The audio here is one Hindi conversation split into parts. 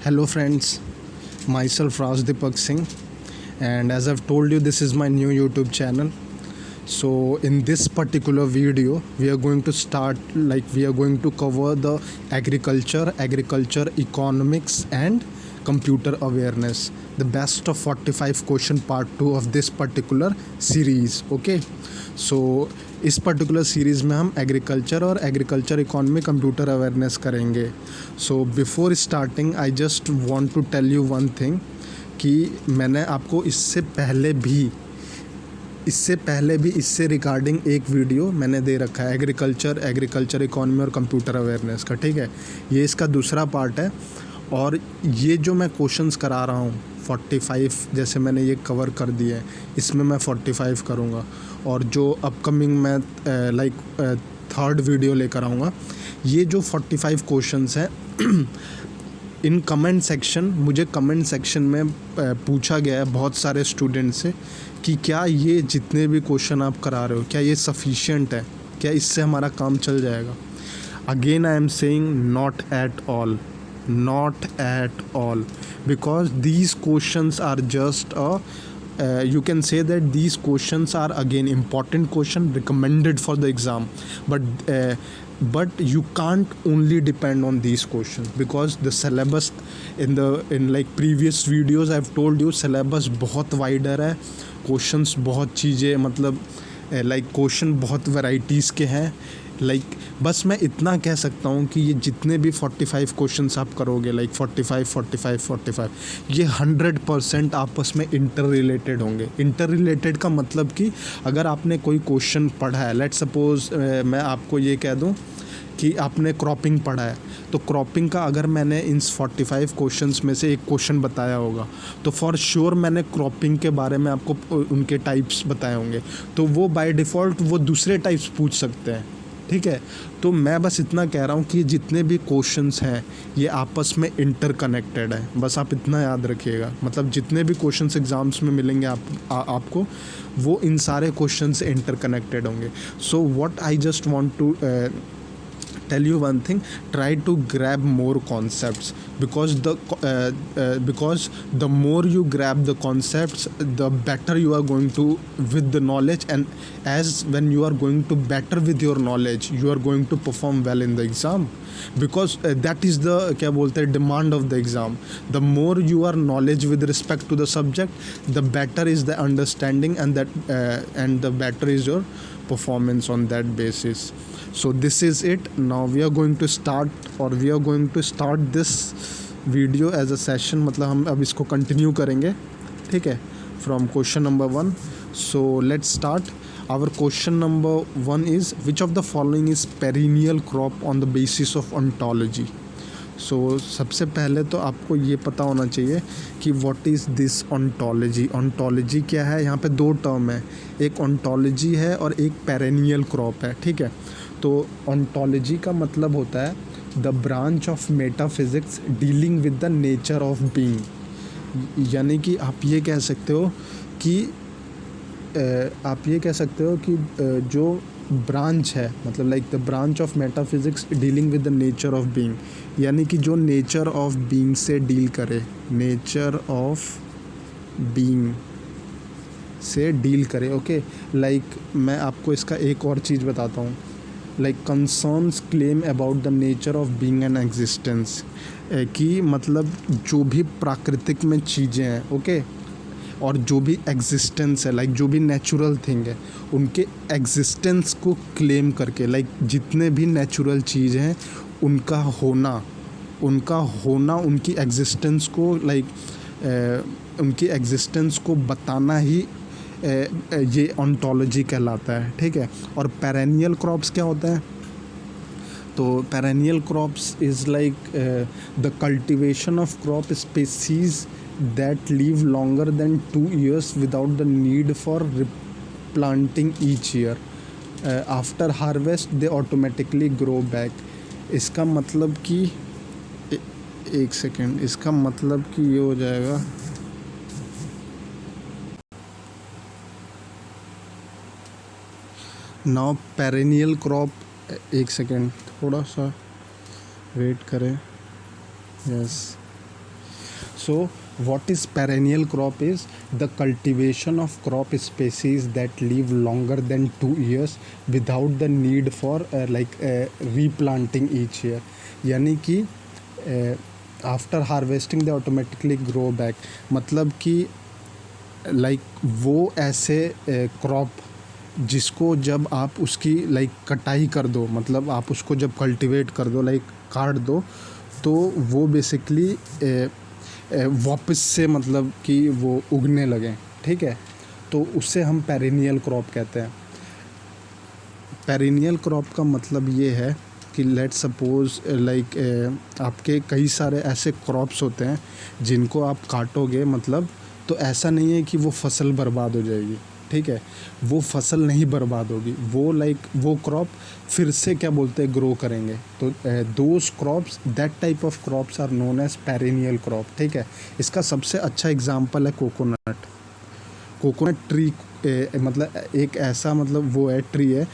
Hello friends, myself Raj Deepak Singh, and as I've told you, this is my new YouTube channel. So in this particular video we are going to cover the agriculture economics and computer awareness, the best of 45 question part 2 of this particular series. Okay, so इस पर्टिकुलर सीरीज़ में हम एग्रीकल्चर और एग्रीकल्चर इकोनॉमी कंप्यूटर अवेयरनेस करेंगे. So before starting I just want to tell you one thing कि मैंने आपको इससे पहले भी इससे रिगार्डिंग एक वीडियो मैंने दे रखा है एग्रीकल्चर इकोनॉमी और कंप्यूटर अवेयरनेस का. ठीक है, ये इसका दूसरा पार्ट है और ये जो मैं क्वेश्चंस करा रहा हूँ 45 जैसे मैंने ये कवर कर दिए हैं, इसमें मैं 45 करूँगा और जो अपकमिंग मैं थर्ड वीडियो लेकर आऊँगा. ये जो 45 क्वेश्चंस हैं इन मुझे कमेंट सेक्शन में पूछा गया है बहुत सारे स्टूडेंट से कि क्या ये जितने भी क्वेश्चन आप करा रहे हो क्या ये सफिशिएंट है, क्या इससे हमारा काम चल जाएगा. Again I am saying not at all, because these questions are just you can say that these questions are again important question recommended for the exam, but you can't only depend on these questions because the syllabus in like previous videos I've told you syllabus बहुत wider है, questions बहुत चीज़ें मतलब क्वेश्चन बहुत वैराइटीज़ के हैं. बस मैं इतना कह सकता हूँ कि ये जितने भी 45 क्वेश्चंस आप करोगे 45 ये 100% आपस में इंटर रिलेटेड होंगे. इंटर रिलेटेड का मतलब कि अगर आपने कोई क्वेश्चन पढ़ा है, लेट्स सपोज मैं आपको ये कह दूँ कि आपने क्रॉपिंग पढ़ा है, तो क्रॉपिंग का अगर मैंने इन 45 क्वेश्चंस में से एक क्वेश्चन बताया होगा तो फॉर श्योर मैंने क्रॉपिंग के बारे में आपको उनके टाइप्स बताए होंगे, तो वो बाय डिफ़ॉल्ट वो दूसरे टाइप्स पूछ सकते हैं. ठीक है, तो मैं बस इतना कह रहा हूँ कि जितने भी क्वेश्चंस हैं ये आपस में इंटरकनेक्टेड है, बस आप इतना याद रखिएगा. मतलब जितने भी क्वेश्चंस एग्ज़ाम्स में मिलेंगे आपको वो इन सारे क्वेश्चन से इंटरकनेक्टेड होंगे. So what I just want to tell you one thing, try to grab more concepts because the more you grab the concepts the better you are going to with the knowledge, and as when you are going to better with your knowledge you are going to perform well in the exam, because that is the क्या बोलते हैं demand of the exam. The more you are knowledge with respect to the subject the better is the understanding and the better is your performance on that basis. So this is it. Now we are going to start this video as a session, मतलब हम अब इसको कंटिन्यू करेंगे. ठीक है, from question number 1. So let's start. Our question number 1 is, which of the following is perennial crop on the basis of ontology? सो सबसे पहले तो आपको ये पता होना चाहिए कि what is this ontology. Ontology क्या है, यहाँ पे दो टर्म है, एक ऑन्टोलॉजी है और एक पेरेनियल क्रॉप है. ठीक है, तो ऑन्टोलॉजी का मतलब होता है the branch of metaphysics dealing with the nature of being. यानी कि आप ये कह सकते हो कि जो ब्रांच है मतलब the branch of metaphysics dealing with the nature of being, यानी कि जो नेचर ऑफ बीइंग से डील करे, ओके. मैं आपको इसका एक और चीज़ बताता हूँ, concerns claim about the nature of being and existence, कि मतलब जो भी प्राकृतिक में चीज़ें हैं, ओके, और जो भी एग्जिस्टेंस है जो भी नेचुरल थिंग है उनके एग्जिस्टेंस को क्लेम करके जितने भी नेचुरल चीज़ हैं उनका होना उनकी एग्जिस्टेंस को उनकी एग्जिस्टेंस को बताना ही ये ऑन्टोलॉजी कहलाता है. ठीक है, और पेरेनियल क्रॉप्स क्या होता है, तो perennial crops is the cultivation of crop species that live longer than 2 years without the need for replanting each year. After harvest they automatically grow back. इसका मतलब कि एक सेकेंड, इसका मतलब कि ये हो जाएगा नाउ पेरेनियल क्रॉप. एक सेकेंड थोड़ा सा वेट करें. Yes, So what is perennial crop is the cultivation of crop species that live longer than 2 years without the need for replanting each year. यानी कि आफ्टर हार्वेस्टिंग दे ऑटोमेटिकली ग्रो बैक, मतलब कि वो ऐसे क्रॉप जिसको जब आप उसकी कटाई कर दो, मतलब आप उसको जब कल्टीवेट कर दो, काट दो, तो वो बेसिकली वापस से मतलब कि वो उगने लगें, ठीक है। तो उससे हम पेरिनियल क्रॉप कहते हैं। पेरिनियल क्रॉप का मतलब ये है कि लेट्स सपोज आपके कई सारे ऐसे क्रॉप्स होते हैं जिनको आप काटोगे, मतलब तो ऐसा नहीं है कि वो फसल बर्बाद हो जाएगी, ठीक है। वो फसल नहीं बर्बाद होगी, वो क्रॉप फिर से क्या बोलते हैं, ग्रो करेंगे। तो those crops, that type of crops are known as perennial crop, ठीक है। इसका सबसे अच्छा एग्जांपल है कोकोनट। कोकोनट ट्री मतलब एक ऐसा मतलब वो है ट्री है,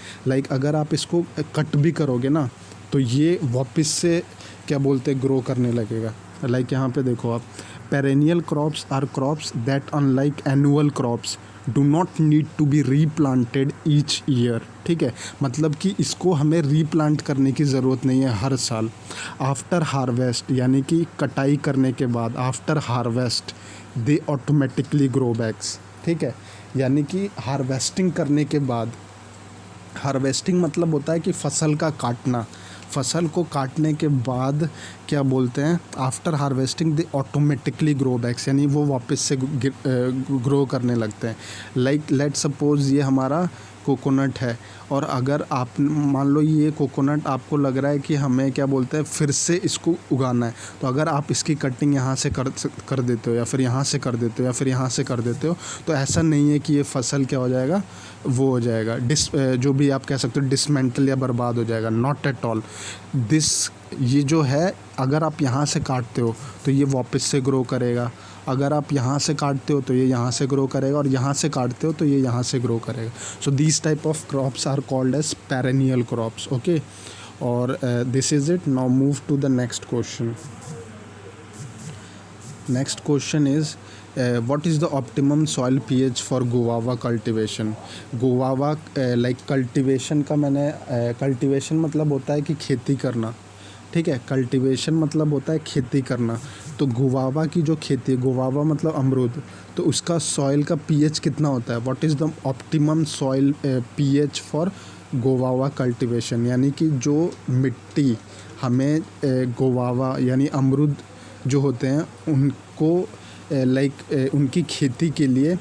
अगर आप इसको कट भी करोगे ना तो ये वापस से क्या बोलते हैं, ग्रो करने लगेगा। यहाँ पे देखो आप, perennial crops are crops that unlike annual crops do not need to be replanted each year, ठीक है। मतलब कि इसको हमें रीप्लांट करने की ज़रूरत नहीं है हर साल। आफ्टर हार्वेस्ट, यानी कि कटाई करने के बाद, आफ्टर हार्वेस्ट दे ऑटोमेटिकली ग्रो बैक्स, ठीक है। यानी कि हार्वेस्टिंग करने के बाद, हार्वेस्टिंग मतलब होता है कि फसल का काटना, फसल को काटने के बाद क्या बोलते हैं, आफ्टर हार्वेस्टिंग दे ऑटोमेटिकली ग्रो बैक्स, यानी वो वापस से ग्रो करने लगते हैं। लेट सपोज ये हमारा कोकोनट है, और अगर आप मान लो ये कोकोनट आपको लग रहा है कि हमें क्या बोलते हैं फिर से इसको उगाना है, तो अगर आप इसकी कटिंग यहाँ से कर देते हो, या फिर यहाँ से कर देते हो, या फिर यहाँ से कर देते हो, तो ऐसा नहीं है कि ये फसल क्या हो जाएगा, वो हो जाएगा जो भी आप कह सकते हो डिसमेंटल या बर्बाद हो जाएगा। Not at all this. ये जो है, अगर आप यहाँ से काटते हो तो ये वापस से ग्रो करेगा, अगर आप यहाँ से काटते हो तो ये यहाँ से ग्रो करेगा, और यहाँ से काटते हो तो ये यहाँ से ग्रो करेगा। So these type of crops are called as perennial crops, okay. और this is it. Now move to the next question. Next question is what is the optimum soil pH for guava cultivation? Guava cultivation का मैंने कल्टिवेशन मतलब होता है कि खेती करना, ठीक है। कल्टिवेशन मतलब होता है खेती करना। तो गुआवा की जो खेती है, गुआवा मतलब अमरूद, तो उसका सॉइल का पीएच कितना होता है, what is the optimum soil pH for guava cultivation, यानी कि जो मिट्टी हमें गुआवा यानी अमरूद जो होते हैं उनको उनकी खेती के लिए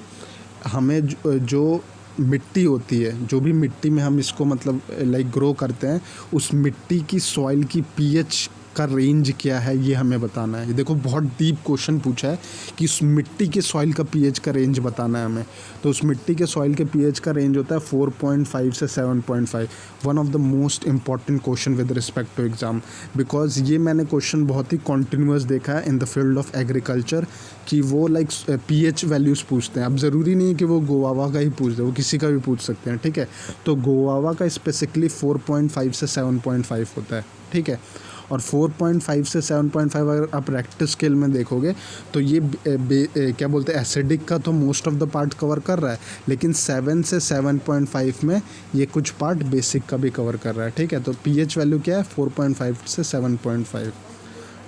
हमें जो मिट्टी होती है, जो भी मिट्टी में हम इसको मतलब ग्रो करते हैं, उस मिट्टी की सॉइल की पीएच का रेंज क्या है, ये हमें बताना है। ये देखो बहुत डीप क्वेश्चन पूछा है कि उस मिट्टी के सॉइल का पीएच का रेंज बताना है हमें। तो उस मिट्टी के सॉइल के पीएच का रेंज होता है 4.5 से 7.5। One of the most important question with respect to exam, because ये मैंने क्वेश्चन बहुत ही कॉन्टिन्यूस देखा है in the field of agriculture कि वो पीएच वैल्यूज़ पूछते हैं। अब ज़रूरी नहीं है कि वो गोवावा का ही पूछ दे, वो किसी का भी पूछ सकते हैं, ठीक है। तो गोवावा का स्पेसिफिकली 4.5 से 7.5 होता है, ठीक है। और 4.5 से 7.5 अगर आप रेक्टर स्केल में देखोगे तो ये क्या बोलते हैं, एसिडिक का तो most of the part cover कर रहा है, लेकिन 7 से 7.5 में ये कुछ पार्ट बेसिक का भी कवर कर रहा है, ठीक है। तो पीएच वैल्यू क्या है, 4.5 से 7.5।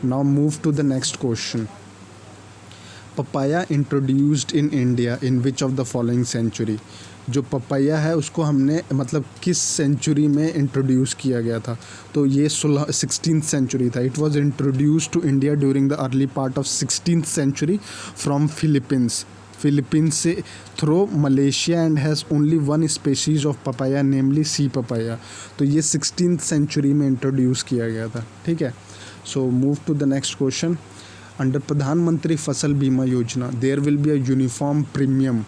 Now move to the next question. Papaya introduced in India in which of the following century? जो पपाया है उसको हमने मतलब किस सेंचुरी में इंट्रोड्यूस किया गया था? तो ये 16th सेंचुरी था। It was introduced to India during the early part of 16th century from Philippines से through Malaysia and has only one species of papaya namely C papaya. तो ये 16th सेंचुरी में इंट्रोड्यूस किया गया था, ठीक है। So move to the next question. Under Pradhan Mantri Fasal Bima Yojana there will be a uniform premium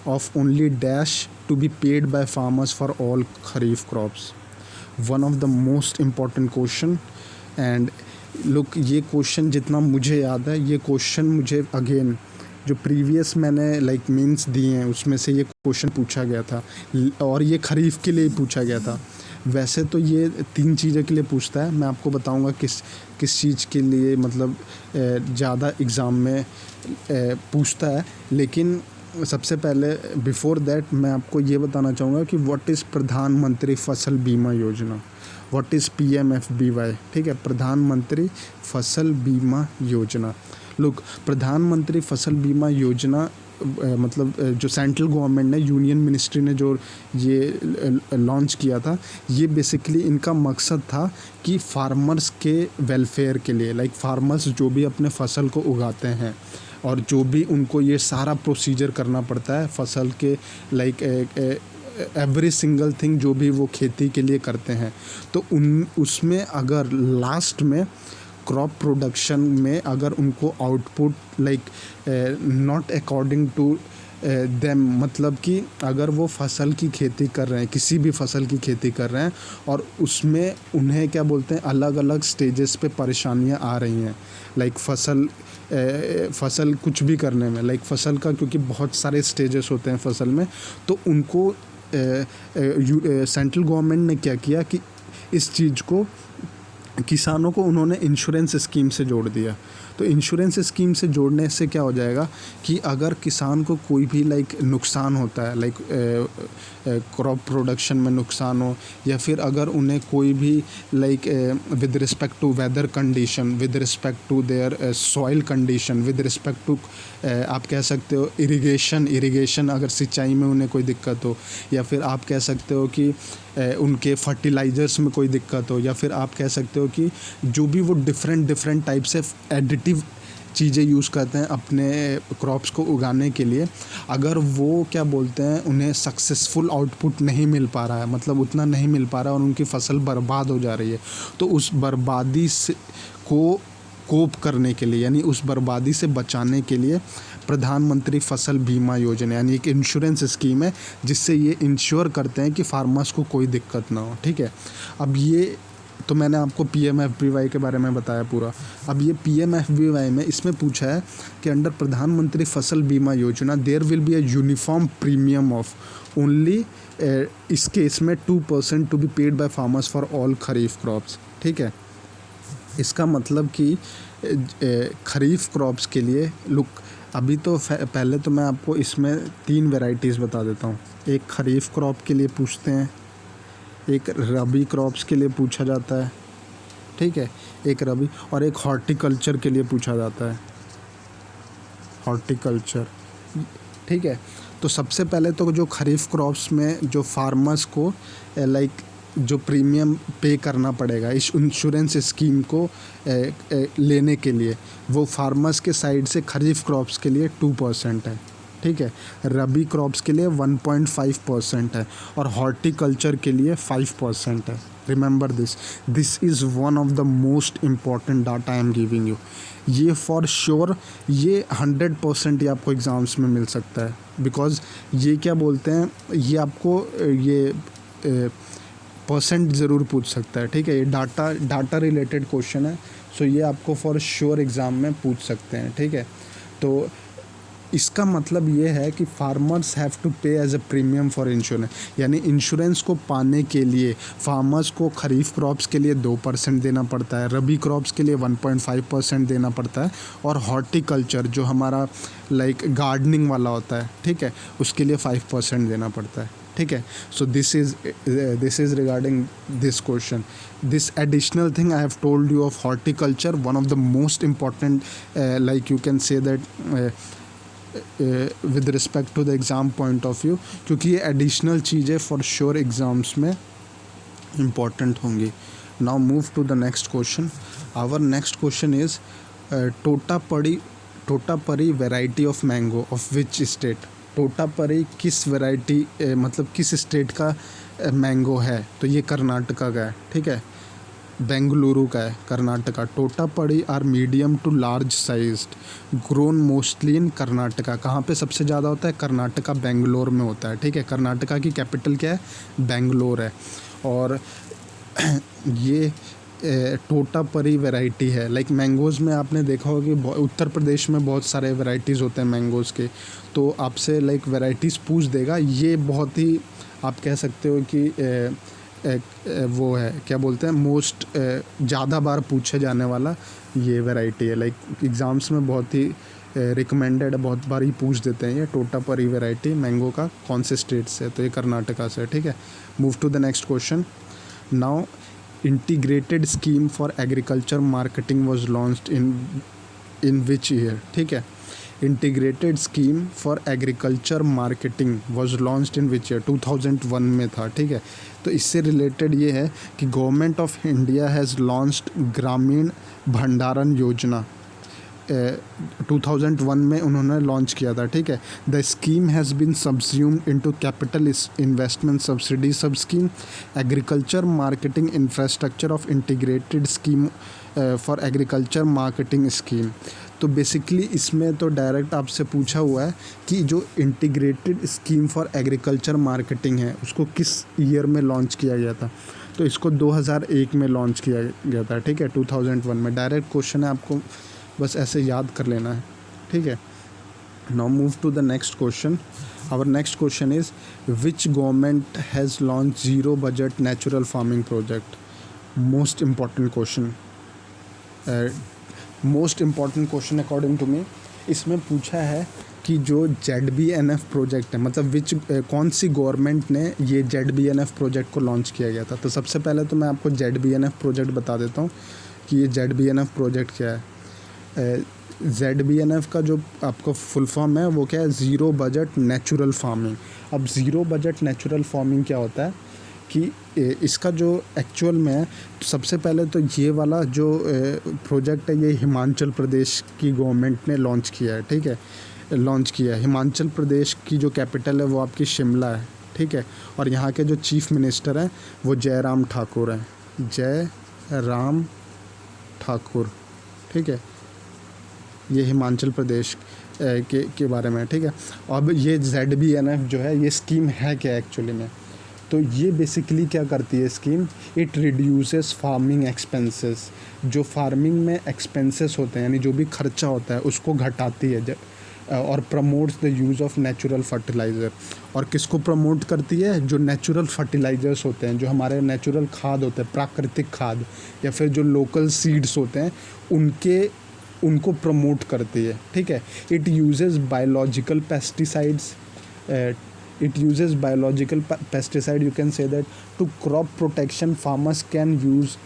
of only dash to be paid by farmers for all kharif crops. One of the most important question, and look, ये क्वेश्चन जितना मुझे याद है, ये क्वेश्चन मुझे अगेन जो प्रीवियस मैंने मीन्स दिए हैं उसमें से ये क्वेश्चन पूछा गया था, और ये खरीफ के लिए पूछा गया था। वैसे तो ये 3 चीज़ों के लिए पूछता है, मैं आपको बताऊंगा किस किस चीज़ के लिए मतलब ज़्यादा एग्ज़ाम में पूछता है। लेकिन सबसे पहले बिफोर दैट मैं आपको ये बताना चाहूँगा कि व्हाट इज़ प्रधानमंत्री फसल बीमा योजना, व्हाट इज़ PMFBY, ठीक है, प्रधानमंत्री फसल बीमा योजना। लुक, प्रधानमंत्री फसल बीमा योजना मतलब जो सेंट्रल गवर्नमेंट ने, यूनियन मिनिस्ट्री ने जो ये लॉन्च किया था, ये बेसिकली इनका मकसद था कि फार्मर्स के वेलफेयर के लिए, लाइक फार्मर्स जो भी अपने फसल को उगाते हैं और जो भी उनको ये सारा प्रोसीजर करना पड़ता है फसल के, लाइक एवरी सिंगल थिंग जो भी वो खेती के लिए करते हैं, तो उसमें अगर लास्ट में क्रॉप प्रोडक्शन में अगर उनको output like not according to them, मतलब कि अगर वो फसल की खेती कर रहे हैं, किसी भी फसल की खेती कर रहे हैं और उसमें उन्हें क्या बोलते हैं, अलग अलग स्टेजेस पे परेशानियां आ रही हैं, लाइक फसल कुछ भी करने में, लाइक फसल का क्योंकि बहुत सारे स्टेजेस होते हैं फसल में, तो उनको सेंट्रल गवर्नमेंट ने क्या किया कि इस चीज़ को किसानों को उन्होंने इंश्योरेंस स्कीम से जोड़ दिया। तो इंश्योरेंस स्कीम से जोड़ने से क्या हो जाएगा कि अगर किसान को कोई भी लाइक नुकसान होता है, लाइक क्रॉप प्रोडक्शन में नुकसान हो, या फिर अगर उन्हें कोई भी like with respect to weather condition, with respect to their soil condition, with respect to आप कह सकते हो इरिगेशन अगर सिंचाई में उन्हें कोई दिक्कत हो, या फिर आप कह सकते हो कि उनके फर्टिलाइज़र्स में कोई दिक्कत हो, या फिर आप कह सकते हो कि जो भी वो डिफरेंट टाइप से एडिटिव चीज़ें यूज़ करते हैं अपने क्रॉप्स को उगाने के लिए, अगर वो क्या बोलते हैं उन्हें सक्सेसफुल आउटपुट नहीं मिल पा रहा है, मतलब उतना नहीं मिल पा रहा है और उनकी फसल बर्बाद हो जा रही है, तो उस बर्बादी से को कोप करने के लिए, यानी उस बर्बादी से बचाने के लिए प्रधानमंत्री फसल बीमा योजना यानी एक इंश्योरेंस स्कीम है, जिससे ये इंश्योर करते हैं कि फार्मर्स को कोई दिक्कत ना हो, ठीक है। अब ये तो मैंने आपको PMFBY के बारे में बताया पूरा। अब ये PMFBY में इसमें पूछा है कि under Pradhan Mantri Fasal Bima Yojana there will be a uniform premium of only, इस केस में 2% to be paid by farmers for all kharif crops, ठीक है। इसका मतलब कि खरीफ क्रॉप्स के लिए, लुक अभी तो पहले तो मैं आपको इसमें 3 वैरायटीज़ बता देता हूँ। एक खरीफ क्रॉप के लिए पूछते हैं, एक रबी क्रॉप्स के लिए पूछा जाता है, ठीक है, एक रबी, और एक हॉर्टिकल्चर के लिए पूछा जाता है, हॉर्टिकल्चर, ठीक है। तो सबसे पहले तो जो खरीफ क्रॉप्स में जो फार्मर्स को लाइक जो प्रीमियम पे करना पड़ेगा इस इंश्योरेंस स्कीम को लेने के लिए, वो फार्मर्स के साइड से खरीफ क्रॉप्स के लिए 2% है, ठीक है, रबी क्रॉप्स के लिए 1.5% है और हॉर्टिकल्चर के लिए 5% है। Remember this is one of the most important data I am giving you. ये फॉर श्योर ये 100% ये आपको एग्ज़ाम्स में मिल सकता है, बिकॉज ये क्या बोलते हैं, ये आपको ये परसेंट ज़रूर पूछ सकता है, ठीक है। ये डाटा रिलेटेड क्वेश्चन है, सो ये आपको फॉर श्योर एग्ज़ाम में पूछ सकते हैं, ठीक है। तो इसका मतलब ये है कि farmers have to pay as a premium for insurance, यानी इंश्योरेंस को पाने के लिए फार्मर्स को खरीफ क्रॉप्स के लिए 2% देना पड़ता है, रबी क्रॉप्स के लिए 1.5% देना पड़ता है, और हॉर्टिकल्चर जो हमारा लाइक गार्डनिंग वाला होता है, ठीक है, उसके लिए 5% देना पड़ता है, ठीक है। So this is regarding this question. This additional thing I have told you of horticulture, one of the most important, like you can say that with respect to the exam point of view, क्योंकि ये एडिशनल चीज़ें फॉर श्योर एग्ज़ाम्स में इम्पॉर्टेंट होंगी। Now move to the next question. Our next question is Totapuri variety of mango of which state. Totapuri किस वैरायटी मतलब किस स्टेट का मैंगो है, तो ये कर्नाटका का है, ठीक है, बेंगलुरु का है, Karnataka. Totapuri are medium to large sized grown mostly in Karnataka. कहाँ पे सबसे ज़्यादा होता है, कर्नाटका, बेंगलोर में होता है, ठीक है। कर्नाटका की कैपिटल क्या है, बेंगलोर है। और ये टोटापरी वैरायटी है। लाइक मैंगोज़ में आपने देखा होगा कि उत्तर प्रदेश में बहुत सारे वैरायटीज़ होते हैं मैंगोज़ के, तो आपसे लाइक वैरायटीज़ पूछ देगा। ये बहुत ही आप कह सकते हो कि वो है क्या बोलते हैं मोस्ट ज़्यादा बार पूछे जाने वाला ये वैरायटी है। लाइक एग्ज़ाम्स में बहुत ही रिकमेंडेड है, बहुत बार ही पूछ देते हैं ये टोटापरी वैरायटी मैंगो का कौन से स्टेट से है, तो ये कर्नाटका से है। ठीक है, move to the next question. Now integrated scheme for agriculture marketing was launched in which year. ठीक है, integrated scheme for agriculture marketing was launched in which year, 2001 में था। ठीक है, तो इससे रिलेटेड ये है कि government of India has launched ग्रामीण भंडारण योजना 2001 में उन्होंने लॉन्च किया था। ठीक है, the scheme has been subsumed into capital investment subsidy sub scheme agriculture marketing infrastructure of integrated scheme for agriculture marketing scheme. तो बेसिकली इसमें तो डायरेक्ट आपसे पूछा हुआ है कि जो integrated scheme for agriculture marketing है उसको किस ईयर में लॉन्च किया गया था, तो इसको 2001 में लॉन्च किया गया था। ठीक है, 2001 में। डायरेक्ट क्वेश्चन है, आपको बस ऐसे याद कर लेना है। ठीक है, now move to the next question. Our next question is which government has launch zero budget natural farming project. Most important question, most important question according to me. इसमें पूछा है कि जो ZBNF प्रोजेक्ट है, मतलब कौन सी गवर्नमेंट ने ये ZBNF प्रोजेक्ट को लॉन्च किया गया था। तो सबसे पहले तो मैं आपको ZBNF प्रोजेक्ट बता देता हूँ कि ये ZBNF प्रोजेक्ट क्या है। ZBNF का जो आपको फुल फॉर्म है वो क्या है, ज़ीरो बजट नेचुरल फार्मिंग। अब ज़ीरो बजट नेचुरल फार्मिंग क्या होता है कि इसका जो एक्चुअल में है, तो सबसे पहले तो ये वाला जो प्रोजेक्ट है ये हिमाचल प्रदेश की गवर्नमेंट ने लॉन्च किया है। ठीक है, लॉन्च किया है। हिमाचल प्रदेश की जो कैपिटल है वो आपकी शिमला है। ठीक है, और यहाँ के जो चीफ मिनिस्टर हैं वो जयराम ठाकुर हैं, जयराम ठाकुर। ठीक है, ये हिमाचल प्रदेश के बारे में। ठीक है, अब ये ZBNF जो है ये स्कीम है क्या एक्चुअली में, तो ये बेसिकली क्या करती है scheme, it reduces farming expenses. जो फार्मिंग में एक्सपेंसेस होते हैं यानी जो भी खर्चा होता है उसको घटाती है और promotes the use of natural fertiliser. और किसको प्रमोट करती है, जो नेचुरल फर्टिलाइज़र्स होते हैं, जो हमारे नेचुरल खाद होते हैं, प्राकृतिक खाद या फिर जो लोकल सीड्स होते हैं उनको प्रमोट करती है। ठीक है, it uses biological pesticides, it uses biological pesticide, you can say that, to crop protection farmers can use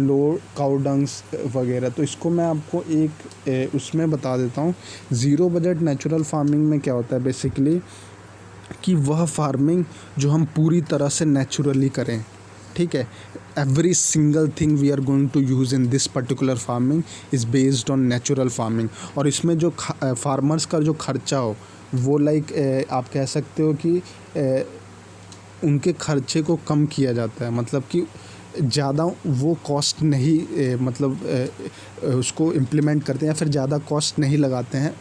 low cow dungs वगैरह। तो इसको मैं आपको एक उसमें बता देता हूँ। ज़ीरो बजट नेचुरल फार्मिंग में क्या होता है बेसिकली कि वह फार्मिंग जो हम पूरी तरह से नेचुरली करें। ठीक है, every single thing we are going to use in this particular farming is based on natural farming. और इसमें जो फार्मर्स का जो खर्चा हो वो आप कह सकते हो कि उनके खर्चे को कम किया जाता है, मतलब कि ज़्यादा वो कॉस्ट नहीं उसको इम्प्लीमेंट करते हैं या फिर ज़्यादा कॉस्ट नहीं लगाते हैं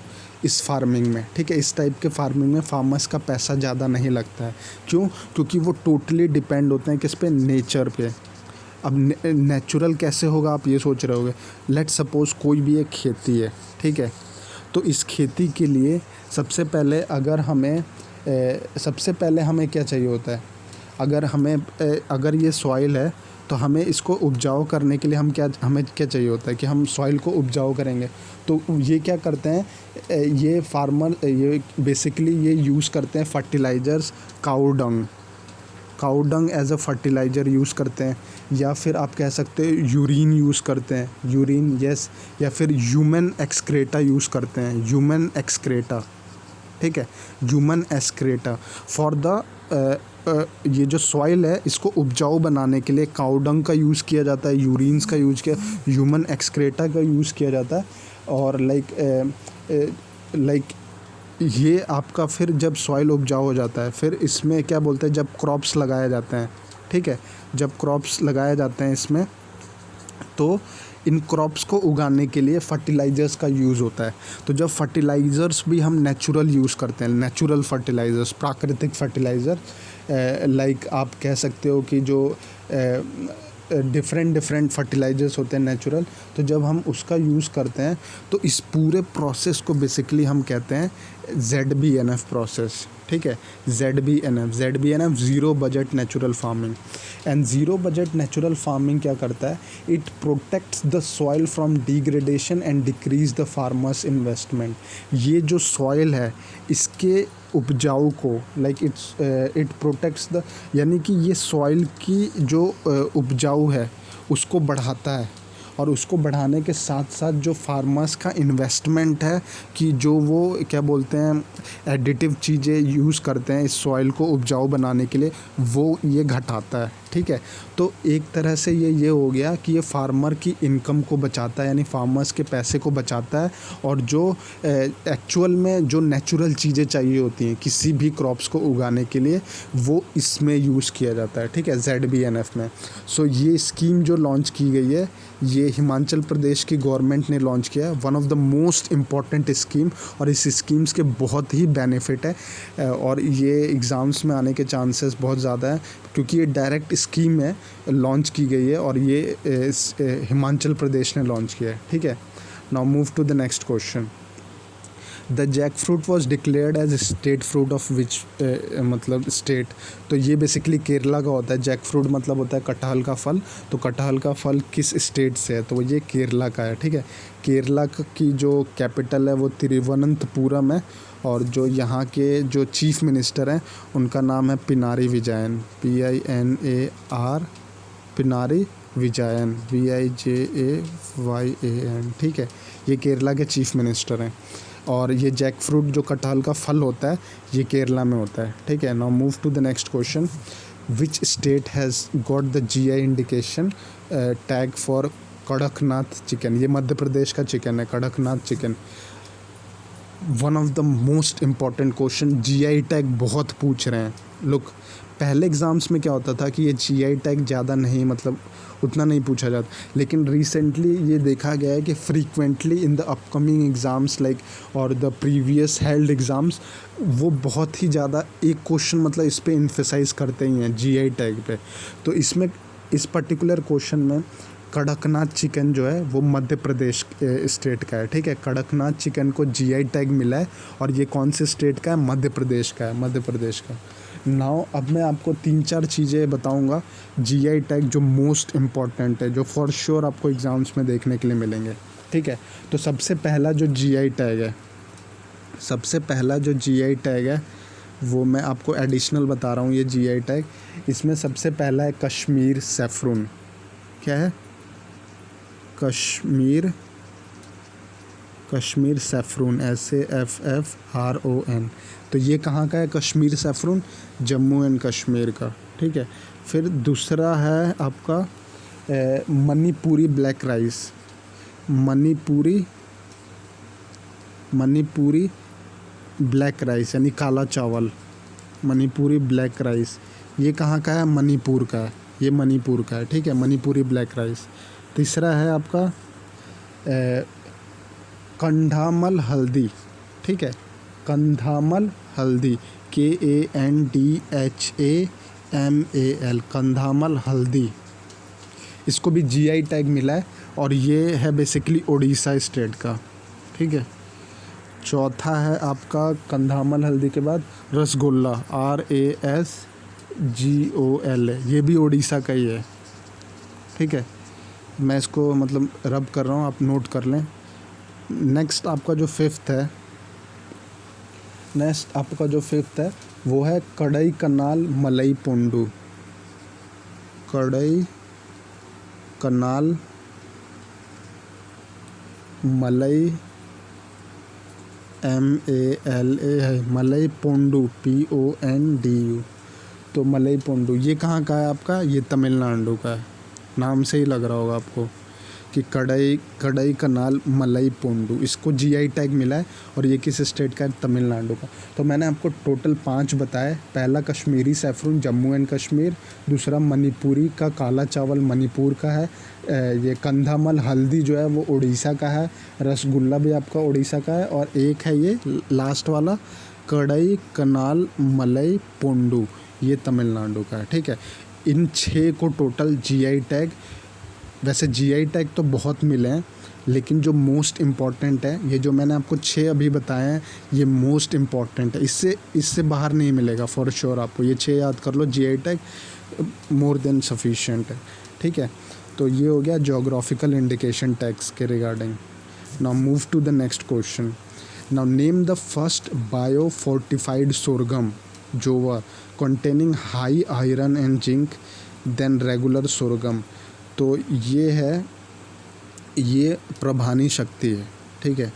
इस फार्मिंग में। ठीक है, इस टाइप के फार्मिंग में फार्मर्स का पैसा ज़्यादा नहीं लगता है। क्यों, क्योंकि वो टोटली डिपेंड होते हैं किस पे, नेचर पे। अब नेचुरल कैसे होगा आप ये सोच रहे होगे। लेट सपोज़ कोई भी एक खेती है। ठीक है, तो इस खेती के लिए सबसे पहले हमें क्या चाहिए होता है, अगर ये सॉइल है तो हमें इसको उपजाऊ करने के लिए हमें क्या चाहिए होता है कि हम सॉइल को उपजाऊ करेंगे। तो ये क्या करते हैं, ये फार्मर ये बेसिकली ये यूज़ करते हैं fertilisers, cow dung as a fertiliser use करते हैं, या फिर आप कह सकते हैं यूरिन यूज़ करते हैं, यूरिन यस, या फिर ह्यूमन एक्सक्रेटा यूज़ करते हैं, ह्यूमन एक्सक्रेटा। ठीक है, ह्यूमन एक्सक्रेटा फॉर द ये जो सॉइल है इसको उपजाऊ बनाने के लिए काऊ डंग का यूज़ किया जाता है, यूरिन्स का यूज़ किया, ह्यूमन एक्सक्रेटा का यूज़ किया जाता है। और लाइक ये आपका फिर जब सॉइल उपजाऊ हो जाता है फिर इसमें क्या बोलते हैं, जब क्रॉप्स लगाए जाते हैं। ठीक है, जब क्रॉप्स लगाए जाते हैं इसमें तो इन क्रॉप्स को उगाने के लिए फर्टिलाइज़र्स का यूज़ होता है। तो जब फर्टिलाइज़र्स भी हम नेचुरल यूज़ करते हैं, नेचुरल फर्टिलाइज़र्स, प्राकृतिक फर्टिलाइज़र, लाइक आप कह सकते हो कि जो डिफरेंट फर्टिलाइज़र्स होते हैं नेचुरल, तो जब हम उसका यूज़ करते हैं तो इस पूरे प्रोसेस को बेसिकली हम कहते हैं ZBNF प्रोसेस, ठीक है, ZBNF zero budget natural farming. And zero budget natural farming क्या करता है, it protects the soil from degradation and decrease the farmers investment. ये जो सॉइल है इसके उपजाऊ को लाइक इट प्रोटेक्ट्स द, यानी कि ये सॉइल की जो उपजाऊ है उसको बढ़ाता है, और उसको बढ़ाने के साथ साथ जो फार्मर्स का इन्वेस्टमेंट है कि जो वो क्या बोलते हैं एडिटिव चीज़ें यूज़ करते हैं इस सॉइल को उपजाऊ बनाने के लिए, वो ये घटाता है, ठीक है। तो एक तरह से ये हो गया कि ये फार्मर की इनकम को बचाता है, यानी फार्मर्स के पैसे को बचाता है, और जो एक्चुअल में जो नेचुरल चीज़ें चाहिए होती हैं किसी भी क्रॉप्स को उगाने के लिए वो इसमें यूज़ किया जाता है, ठीक है, ZBNF में। सो ये स्कीम जो लॉन्च की गई है ये हिमाचल प्रदेश की गवर्नमेंट ने लॉन्च किया है, one of the most important scheme, और इस स्कीम्स के बहुत ही बेनिफिट है और ये एग्ज़ाम्स में आने के चांसेस बहुत ज़्यादा है क्योंकि ये डायरेक्ट स्कीम है, लॉन्च की गई है और ये हिमाचल प्रदेश ने लॉन्च किया है, ठीक है। Now move to the next question. The jackfruit was declared as state fruit of which, मतलब स्टेट, तो ये बेसिकली केरला का होता है। जैक फ्रूट मतलब होता है कटहल का फल, तो कटहल का फल किस स्टेट से है, तो ये केरला का है, ठीक है। केरला की जो कैपिटल है वो तिरुवनंतपुरम है, और जो यहाँ के जो चीफ मिनिस्टर हैं उनका नाम है पिनारी विजयन, PINAR, पिनारी विजयन, VIJAYAN, ठीक है। ये केरला के चीफ मिनिस्टर हैं, और ये जैक फ्रूट जो कटहल का फल होता है ये केरला में होता है, ठीक है। Now move to the next question. Which state has got the GI indication tag for Kadaknath chicken. ये मध्य प्रदेश का चिकन है, Kadaknath chicken. One of the most important question, GI tag बहुत पूछ रहे हैं लोग। पहले एग्ज़ाम्स में क्या होता था कि ये GI टैग ज़्यादा नहीं, मतलब उतना नहीं पूछा जाता, लेकिन रिसेंटली ये देखा गया है कि frequently in the upcoming exams like और द प्रीवियस हेल्ड एग्ज़ाम्स वो बहुत ही ज़्यादा एक क्वेश्चन मतलब इस पे इन्फेसाइज करते ही हैं GI टैग पे। तो इसमें इस पर्टिकुलर क्वेश्चन में कड़कनाथ चिकन जो है वो मध्य प्रदेश स्टेट का है, ठीक है। कड़कनाथ चिकन को GI टैग मिला है और ये कौन से स्टेट का है, मध्य प्रदेश का है, मध्य प्रदेश का। नाउ अब मैं आपको 3-4 चीज़ें बताऊंगा GI टैग जो मोस्ट इम्पॉर्टेंट है, जो फॉर श्योर आपको एग्ज़ाम्स में देखने के लिए मिलेंगे, ठीक है। तो सबसे पहला जो GI टैग है, सबसे पहला जो GI टैग है वो मैं आपको एडिशनल बता रहा हूँ। ये GI टैग, इसमें सबसे पहला है कश्मीर सैफरन। क्या है, कश्मीर सैफरन, SAFFRON। तो ये कहाँ का है, कश्मीर सैफरन, जम्मू एंड कश्मीर का, ठीक है। फिर दूसरा है आपका Manipuri black rice, Manipuri black rice यानी काला चावल, मणिपुरी ब्लैक राइस, ये कहाँ का है, मणिपुर का है, ये मणिपुर का है, ठीक है, मणिपुरी ब्लैक राइस। तीसरा है आपका कंधामल हल्दी, ठीक है, कंधामल हल्दी, KANDHAMAL, कंधामल हल्दी, इसको भी GI टैग मिला है और ये है बेसिकली उड़ीसा स्टेट का, ठीक है। चौथा है आपका कंधामल हल्दी के बाद रसगुल्ला, RASGOL, ये भी उड़ीसा का ही है, ठीक है। मैं इसको मतलब रब कर रहा हूँ, आप नोट कर लें। नेक्स्ट आपका जो फिफ्थ है वो है कड़ई कनाल मलई पोंडू, कड़ई कनाल मलई MALA है, मलई पोंडू PONDU। तो मलई पोंडू ये कहाँ का है आपका, ये तमिलनाडु का है, नाम से ही लग रहा होगा आपको कि कड़ई कनाल मलई पोंडू, इसको GI टैग मिला है और ये किस स्टेट का है, तमिलनाडु का। तो मैंने आपको टोटल 5 बताए। पहला कश्मीरी सैफरन, जम्मू एंड कश्मीर। दूसरा मणिपुरी का काला चावल, मणिपुर का है। ये कंधामल हल्दी जो है वो उड़ीसा का है। रसगुल्ला भी आपका उड़ीसा का है। और एक है ये लास्ट वाला कड़ई कनाल मलई पोंडू, ये तमिलनाडु का है, ठीक है। इन 6 को टोटल GI टैग, वैसे GI टैग तो बहुत मिले हैं लेकिन जो मोस्ट इम्पॉर्टेंट है, ये जो मैंने आपको 6 अभी बताए हैं, ये मोस्ट इम्पॉर्टेंट है, इससे बाहर नहीं मिलेगा फॉर श्योर आपको। ये 6 याद कर लो, GI tag more than sufficient है, ठीक है। तो ये हो गया जोग्राफिकल इंडिकेशन टैग्स के regarding. Now move to the next question. Now name the first bio fortified sorghum jowar containing high iron and zinc than regular sorghum. तो ये प्रभानी शक्ति है, ठीक है,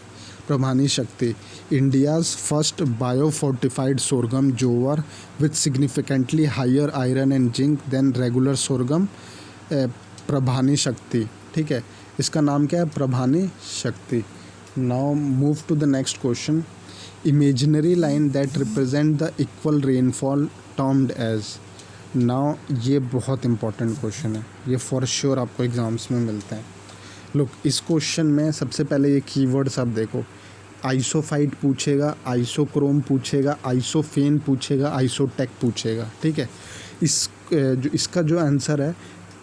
Parbhani Shakti. India's first bio fortified sorghum jowar with significantly higher iron and zinc than regular sorghum, Parbhani शक्ति, ठीक है। इसका नाम क्या है? Parbhani Shakti. Now move to the next question. Imaginary line that represent the equal rainfall termed as. Now ये बहुत इंपॉर्टेंट क्वेश्चन है, ये फॉर श्योर आपको एग्जाम्स में मिलते हैं। लुक, इस क्वेश्चन में सबसे पहले ये कीवर्ड्स आप देखो। आइसोफाइट पूछेगा, आइसोक्रोम पूछेगा, आइसोफेन पूछेगा, आइसोटेक पूछेगा, ठीक है। इसका जो आंसर है,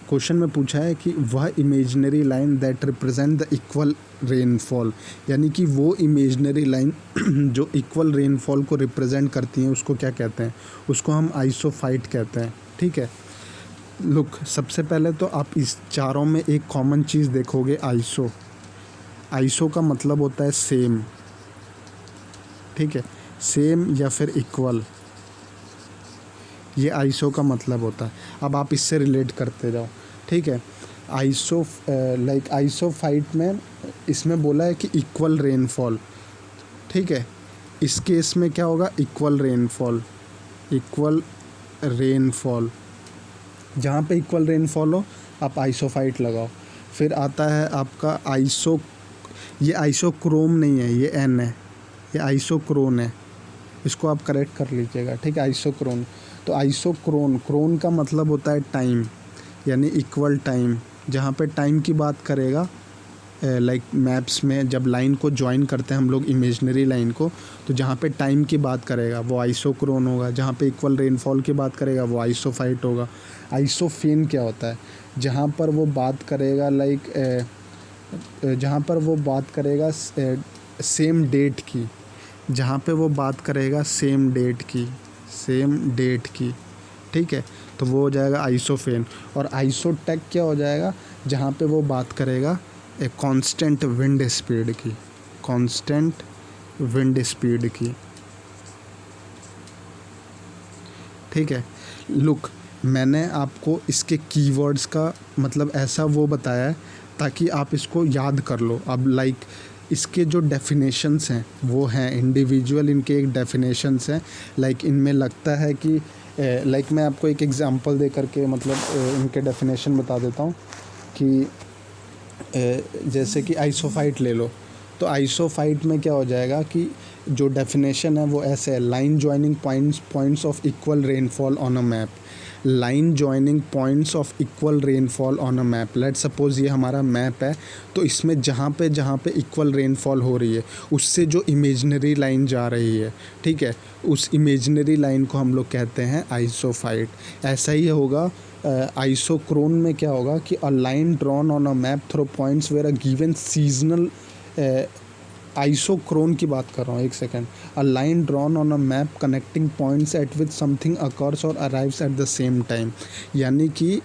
क्वेश्चन में पूछा है कि वह imaginary line that represent the equal rainfall, यानी कि वो इमेजिनरी लाइन जो इक्वल रेनफॉल को रिप्रेजेंट करती हैं, उसको क्या कहते हैं? उसको हम आइसोफाइट कहते हैं, ठीक है। लुक, सबसे पहले तो आप इस चारों में एक कॉमन चीज़ देखोगे, आइसो। आइसो का मतलब होता है सेम, ठीक है, सेम या फिर इक्वल, ये आइसो का मतलब होता है। अब आप इससे रिलेट करते जाओ, ठीक है। आइसोफाइट में इसमें बोला है कि इक्वल रेनफॉल, ठीक है। इस केस में क्या होगा? इक्वल रेनफॉल, जहाँ पे इक्वल रेनफॉल हो आप आइसोफाइट लगाओ। फिर आता है आपका ये आइसोक्रोम नहीं है, ये एन है, ये आइसोक्रोन है, इसको आप करेक्ट कर लीजिएगा, ठीक है, आइसोक्रोन। तो क्रोन का मतलब होता है टाइम, यानी इक्वल टाइम। जहाँ पे टाइम की बात करेगा, मैप्स में जब लाइन को ज्वाइन करते हैं हम लोग, इमेजिनरी लाइन को, तो जहाँ पे टाइम की बात करेगा वो आइसोक्रोन होगा, जहाँ पे इक्वल रेनफॉल की बात करेगा वो आइसोफाइट होगा। आइसोफेन क्या होता है? जहाँ पर वो बात करेगा सेम डेट की, जहाँ पे वो बात करेगा सेम डेट की, ठीक है, तो वो हो जाएगा आइसोफेन। और आइसोटेक क्या हो जाएगा? जहाँ पे वो बात करेगा कांस्टेंट विंड स्पीड की, ठीक है। लुक, मैंने आपको इसके कीवर्ड्स का मतलब ऐसा वो बताया है ताकि आप इसको याद कर लो। अब इसके जो डेफिनेशंस हैं वो हैं इंडिविजुअल, इनके एक डेफिनेशंस हैं। इनमें लगता है कि मैं आपको एक एग्जांपल दे करके मतलब इनके डेफिनेशन बता देता हूँ कि जैसे कि आइसोफाइट ले लो, तो आइसोफाइट में क्या हो जाएगा कि जो डेफिनेशन है वो ऐसे है, line joining points of equal rainfall on a map. Line joining points of equal rainfall on a map. Let's suppose ये हमारा मैप है, तो इसमें जहाँ पे इक्वल रेनफॉल हो रही है उससे जो इमेजिनरी लाइन जा रही है, ठीक है, उस इमेजिनरी लाइन को हम लोग कहते हैं आइसोफाइट। ऐसा ही होगा आइसोक्रोन में क्या होगा कि a line drawn on a map through points where a given seasonal, isochrone की बात कर रहा हूँ, एक second. A line drawn on a map connecting points at which something occurs और arrives at the same time, यानी कि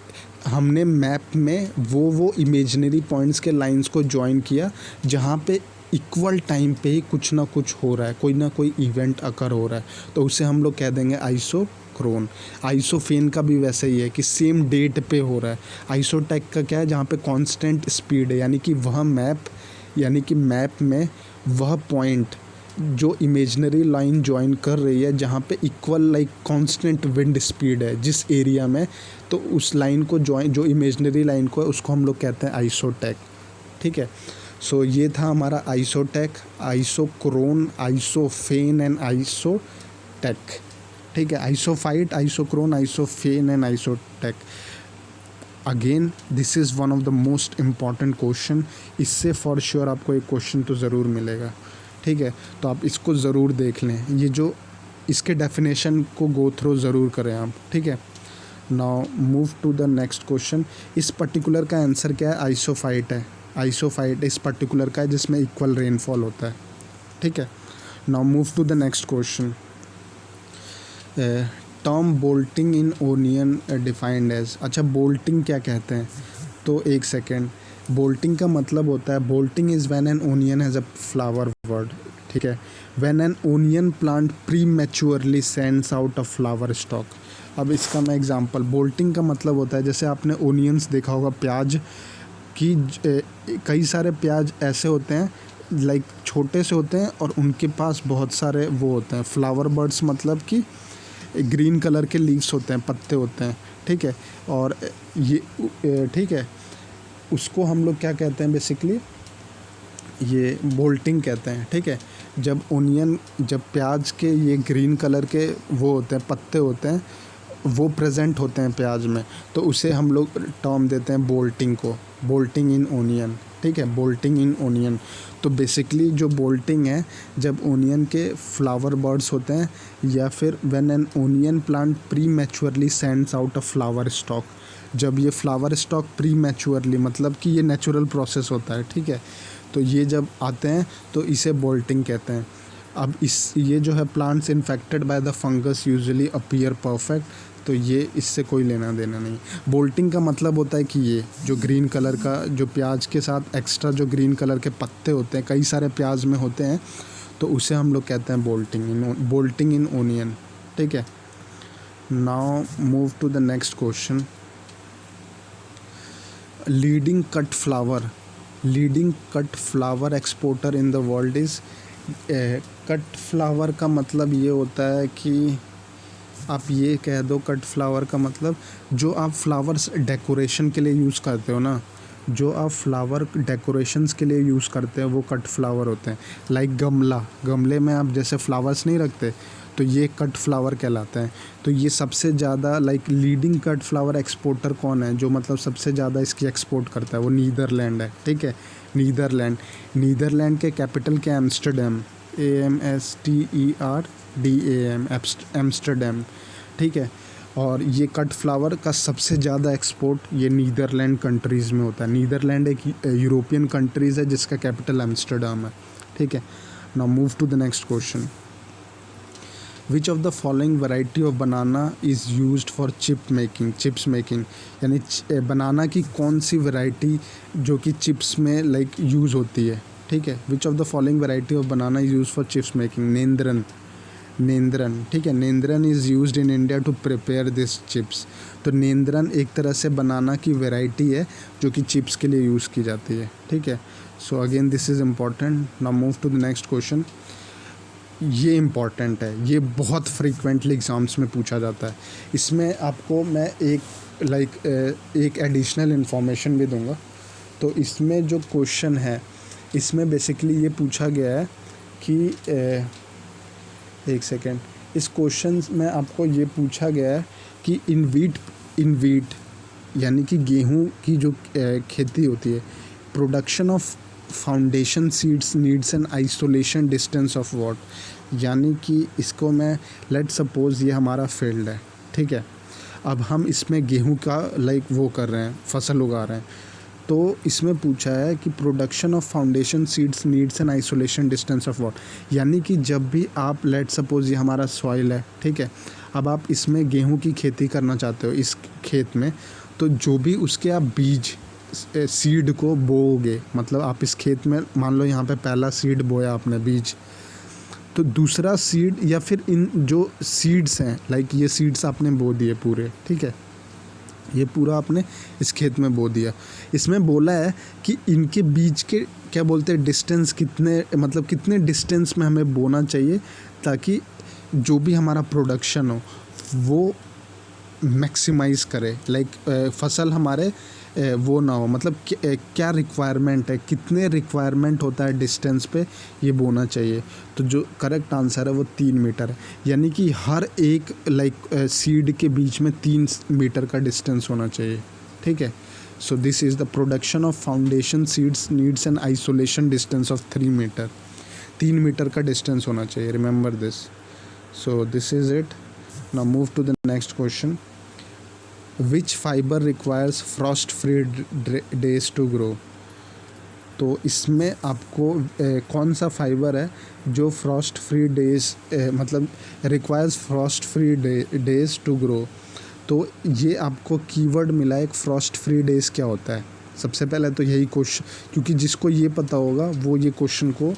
हमने मैप में वो इमेजिनरी पॉइंट्स के लाइंस को ज्वाइन किया जहाँ पे इक्वल टाइम पे ही कुछ ना कुछ हो रहा है, कोई ना कोई इवेंट अकर हो रहा है, तो उसे हम लोग कह देंगे आइसोक्रोन। आइसोफेन का भी वैसे ही है कि सेम डेट पे हो रहा है। आइसोटेक का क्या है? जहाँ पे कांस्टेंट स्पीड है, यानी कि मैप में वह पॉइंट जो इमेजिनरी लाइन ज्वाइन कर रही है जहाँ पे इक्वल कांस्टेंट विंड स्पीड है जिस एरिया में, तो उस लाइन को जो इमेजिनरी लाइन को है उसको हम लोग कहते हैं आइसोटेक, ठीक है। सो ये था हमारा आइसोटेक, आइसोक्रोन, आइसोफेन एंड आइसोटेक, ठीक है। Isophyte, isochrone, isophene and isotach. Again this is one of the most important question, इससे फॉर श्योर आपको एक क्वेश्चन तो ज़रूर मिलेगा, ठीक है। तो आप इसको ज़रूर देख लें, ये जो इसके डेफिनेशन को गो थ्रू ज़रूर करें आप, ठीक है। Now move to the next question. इस पर्टिकुलर का आंसर क्या है? आइसोफाइट है, आइसोफाइट इस पर्टिकुलर का है जिसमें इक्वल रेनफॉल होता है, ठीक है। Now move to the next question. Term bolting in onion defined as, अच्छा बोल्टिंग क्या कहते हैं, तो एक सेकेंड, बोल्टिंग का मतलब होता है, bolting is when an onion has a flower word, ठीक है। When an onion plant pre maturely sends out a flower stock. अब इसका मैं एग्जांपल, बोल्टिंग का मतलब होता है, जैसे आपने ओनियंस देखा होगा, प्याज की कई सारे प्याज ऐसे होते हैं लाइक छोटे से होते हैं और उनके पास बहुत सारे वो होते हैं फ्लावर बर्ड्स, मतलब कि ग्रीन कलर के लीव्स होते हैं, पत्ते होते हैं, ठीक है। और ये ठीक है, उसको हम लोग क्या कहते हैं बेसिकली, ये बोल्टिंग कहते हैं, ठीक है। जब प्याज के ये ग्रीन कलर के वो होते हैं, पत्ते होते हैं, वो प्रेजेंट होते हैं प्याज में, तो उसे हम लोग टर्म देते हैं बोल्टिंग को, बोल्टिंग इन ओनियन, ठीक है, बोल्टिंग इन ओनियन। तो बेसिकली जो बोल्टिंग है, जब ओनियन के फ्लावर बर्ड्स होते हैं, या फिर when an onion plant pre maturely sends out a flower stock, जब ये फ्लावर स्टॉक प्री मैच्योरली, मतलब कि ये नेचुरल प्रोसेस होता है, ठीक है, तो ये जब आते हैं तो इसे बोल्टिंग कहते हैं। अब ये जो है plants infected by the fungus usually appear perfect, तो ये इससे कोई लेना देना नहीं। बोल्टिंग का मतलब होता है कि ये जो ग्रीन कलर का, जो प्याज के साथ एक्स्ट्रा जो ग्रीन कलर के पत्ते होते हैं, कई सारे प्याज में होते हैं, तो उसे हम लोग कहते हैं बोल्टिंग इन ओनियन, ठीक है। Now move to the next question. Leading cut flower exporter in the world is, cut flower का मतलब ये होता है कि आप ये कह दो, कट फ्लावर का मतलब जो आप फ्लावर्स डेकोरेशन के लिए यूज़ करते हो ना, जो आप फ्लावर डेकोरेशंस के लिए यूज़ करते हैं, वो कट फ्लावर होते हैं। लाइक गमले में आप जैसे फ्लावर्स नहीं रखते, तो ये कट फ्लावर कहलाता है। तो ये सबसे ज़्यादा like leading cut flower exporter कौन है, जो मतलब सबसे ज़्यादा इसकी एक्सपोर्ट करता है, वो नीदरलैंड है, ठीक है। नीदरलैंड के कैपिटल के एम्स्टर्डम, AMSTERDAM, एम्स्टर्डम, ठीक है। और ये कट फ्लावर का सबसे ज़्यादा एक्सपोर्ट ये नीदरलैंड कंट्रीज़ में होता है। नीदरलैंड एक यूरोपियन कंट्रीज़ है जिसका कैपिटल एम्स्टर्डम है, ठीक है। Now move to the next question. Which of the following variety of banana is used for chips making, यानी बनाना की कौन सी वैरायटी जो कि चिप्स में लाइक यूज़ होती है, ठीक है। Which of the following variety of banana is use for chips making, Nendran, ठीक है। Nendran is used in India to prepare this chips. तो नेंद्रन एक तरह से बनाना की वैरायटी है जो कि चिप्स के लिए यूज़ की जाती है, ठीक है। So again this is important. Now move to the next question. ये इम्पॉर्टेंट है, ये बहुत फ्रीक्वेंटली एग्ज़ाम्स में पूछा जाता है। इसमें आपको मैं एक एडिशनल इन्फॉर्मेशन भी दूंगा। तो इसमें जो क्वेश्चन है, इसमें बेसिकली ये पूछा गया है कि एक सेकेंड, इस क्वेश्चन में आपको ये पूछा गया है कि इन वीट यानी कि गेहूं की जो खेती होती है, production of foundation seeds needs an isolation distance of what, यानी कि इसको मैं लेट सपोज ये हमारा फील्ड है, ठीक है। अब हम इसमें गेहूं का वो कर रहे हैं, फसल उगा रहे हैं। तो इसमें पूछा है कि production of foundation seeds needs an isolation distance of what, यानी कि जब भी आप लेट सपोज ये हमारा सॉइल है, ठीक है। अब आप इसमें गेहूं की खेती करना चाहते हो इस खेत में, तो जो भी उसके आप बीज सीड को बोओगे, मतलब आप इस खेत में मान लो यहाँ पे पहला सीड बोया आपने बीज, तो दूसरा सीड या फिर इन जो सीड्स हैं ये सीड्स आपने बो दिए पूरे, ठीक है। ये पूरा आपने इस खेत में बो दिया। इसमें बोला है कि इनके बीच के क्या बोलते हैं डिस्टेंस कितने, मतलब कितने डिस्टेंस में हमें बोना चाहिए ताकि जो भी हमारा प्रोडक्शन हो वो मैक्सिमाइज़ करे, फसल हमारे वो ना हो, मतलब क्या रिक्वायरमेंट है, कितने रिक्वायरमेंट होता है डिस्टेंस पे ये बोना चाहिए। तो जो करेक्ट आंसर है वो 3 मीटर है, यानी कि हर एक सीड के बीच में 3 मीटर का डिस्टेंस होना चाहिए, ठीक है। So this is the production of foundation seeds needs an isolation distance of 3 metre, 3 metre का डिस्टेंस होना चाहिए, remember this. So this is it. Now move to the next question. Which fiber requires frost-free days to grow? तो इसमें आपको कौन सा फाइबर है जो फ्रॉस्ट फ्री डेज मतलब requires frost free days to grow. तो ये आपको कीवर्ड मिला है, एक फ्रॉस्ट फ्री डेज क्या होता है। सबसे पहले तो यही क्वेश्चन, क्योंकि जिसको ये पता होगा वो ये क्वेश्चन को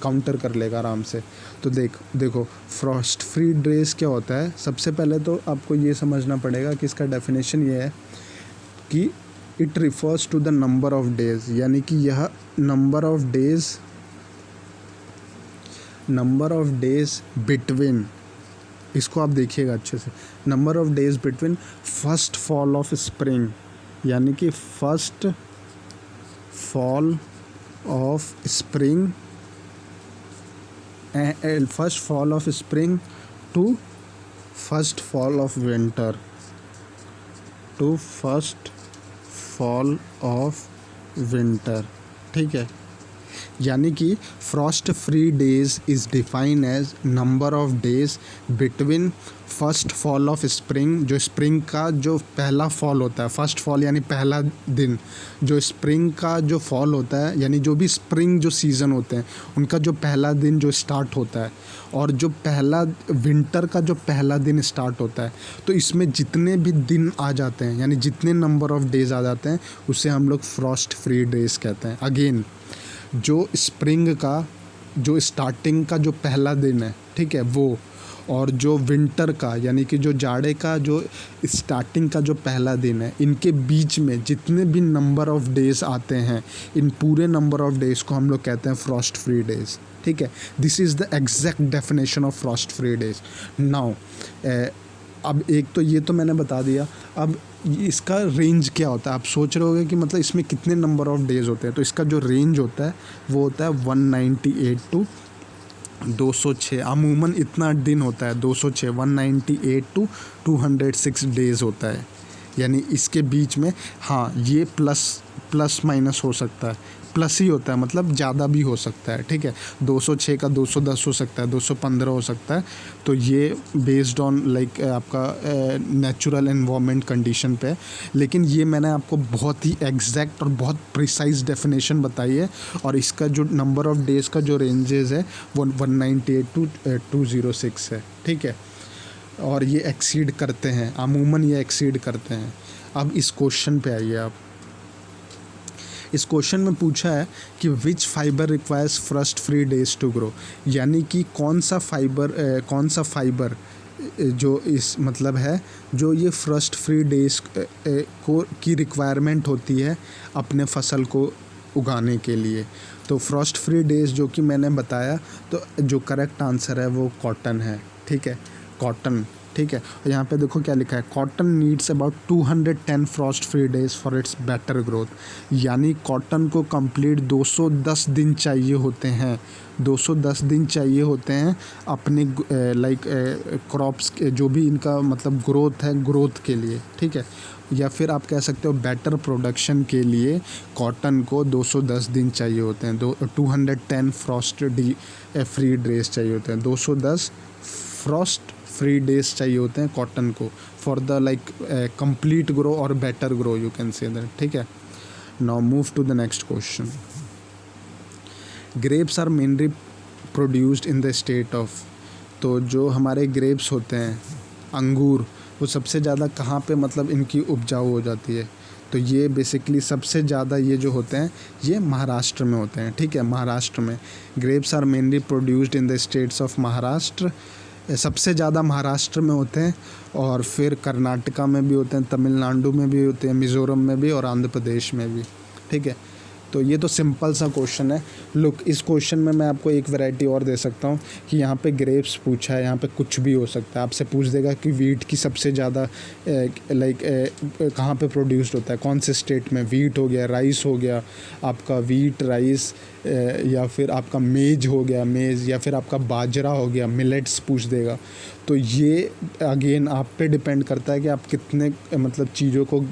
काउंटर कर लेगा आराम से। तो देखो फ्रॉस्ट फ्री डेज क्या होता है। सबसे पहले तो आपको ये समझना पड़ेगा कि इसका डेफिनेशन ये है कि it refers to the number of days, यानी कि यह नंबर ऑफ डेज बिटवीन, इसको आप देखिएगा अच्छे से, number of days between first fall of spring, यानी कि first fall of spring to first fall of winter, to first fall of winter. ठीक है, यानी कि frost free days is define as number of days between first fall of spring, जो स्प्रिंग का जो पहला फॉल होता है, फर्स्ट फॉल यानी पहला दिन, जो स्प्रिंग का जो फॉल होता है, यानी जो भी स्प्रिंग जो सीज़न होते हैं उनका जो पहला दिन जो स्टार्ट होता है, और जो पहला विंटर का जो पहला दिन स्टार्ट होता है। तो इसमें जितने भी दिन आ जाते हैं, यानी जितने नंबर ऑफ डेज आ जाते हैं, उसे हम लोग फ्रॉस्ट फ्री डेज कहते हैं। अगेन, जो स्प्रिंग का जो स्टार्टिंग का जो पहला दिन है, ठीक है, वो, और जो विंटर का यानी कि जो जाड़े का जो स्टार्टिंग का जो पहला दिन है, इनके बीच में जितने भी नंबर ऑफ डेज आते हैं, इन पूरे नंबर ऑफ डेज को हम लोग कहते हैं फ्रॉस्ट फ्री डेज। ठीक है, this is the exact definition of Frost free days. Now अब एक तो ये तो मैंने बता दिया, अब इसका रेंज क्या होता है। आप सोच रहे होगे कि मतलब इसमें कितने नंबर ऑफ डेज होते हैं। तो इसका जो रेंज होता है वो होता है 198 टू 206, अमूमन इतना दिन होता है, 206, 198 टू 206 डेज होता है। यानी इसके बीच में, हाँ, ये प्लस माइनस हो सकता है, प्लस ही होता है, मतलब ज़्यादा भी हो सकता है। ठीक है, 206 का 210 हो सकता है, 215 हो सकता है। तो ये बेस्ड ऑन लाइक आपका नेचुरल एनवायरनमेंट कंडीशन पे। लेकिन ये मैंने आपको बहुत ही एग्जैक्ट और बहुत प्रिसाइज डेफिनेशन बताई है, और इसका जो नंबर ऑफ डेज़ का जो रेंजेस है वो 198 टू 206 है। ठीक है, और ये एक्सीड करते हैं, अमूमन ये एक्सीड करते हैं। अब इस क्वेश्चन पे आइए आप। इस क्वेश्चन में पूछा है कि which fibre requires frost free days to grow, यानी कि कौन सा फाइबर जो इस मतलब है जो ये फ्रॉस्ट फ्री डेज को की रिक्वायरमेंट होती है अपने फसल को उगाने के लिए। तो फ्रॉस्ट फ्री डेज जो कि मैंने बताया, तो जो करेक्ट आंसर है वो कॉटन है। ठीक है, कॉटन। ठीक है, और यहाँ पे देखो क्या लिखा है, cotton needs about 210 Frost free days for its better growth, यानी कॉटन को कंप्लीट 210 दिन चाहिए होते हैं, 210 दिन चाहिए होते हैं अपने लाइक क्रॉप्स के जो भी इनका मतलब ग्रोथ है, ग्रोथ के लिए। ठीक है, या फिर आप कह सकते हो बेटर प्रोडक्शन के लिए कॉटन को 210 दिन चाहिए होते हैं। 210 फ्रॉस्ट फ्री डेज चाहिए होते हैं, 210 फ्रॉस्ट फ्री डेज चाहिए होते हैं कॉटन को for the like complete grow और better grow, you can say that. ठीक है, now move to the next question. Grapes are mainly produced in the state of, तो जो हमारे ग्रेप्स होते हैं, अंगूर, वो सबसे ज़्यादा कहाँ पे मतलब इनकी उपजाऊ हो जाती है। तो ये बेसिकली सबसे ज़्यादा ये जो होते हैं ये महाराष्ट्र में होते हैं। ठीक है, महाराष्ट्र में grapes are mainly produced in the states of Maharashtra, सबसे ज़्यादा महाराष्ट्र में होते हैं, और फिर कर्नाटका में भी होते हैं, तमिलनाडु में भी होते हैं, मिज़ोरम में भी, और आंध्र प्रदेश में भी। ठीक है, तो ये तो सिंपल सा क्वेश्चन है। लुक, इस क्वेश्चन में मैं आपको एक वैरायटी और दे सकता हूँ कि यहाँ पे ग्रेप्स पूछा है, यहाँ पे कुछ भी हो सकता है। आपसे पूछ देगा कि वीट की सबसे ज़्यादा लाइक कहाँ पे प्रोड्यूस्ड होता है, कौन से स्टेट में। वीट हो गया, राइस हो गया आपका, वीट राइस, या फिर आपका मेज हो गया, मेज़, या फिर आपका बाजरा हो गया, मिलेट्स पूछ देगा। तो ये अगेन आप पे डिपेंड करता है कि आप कितने मतलब चीज़ों को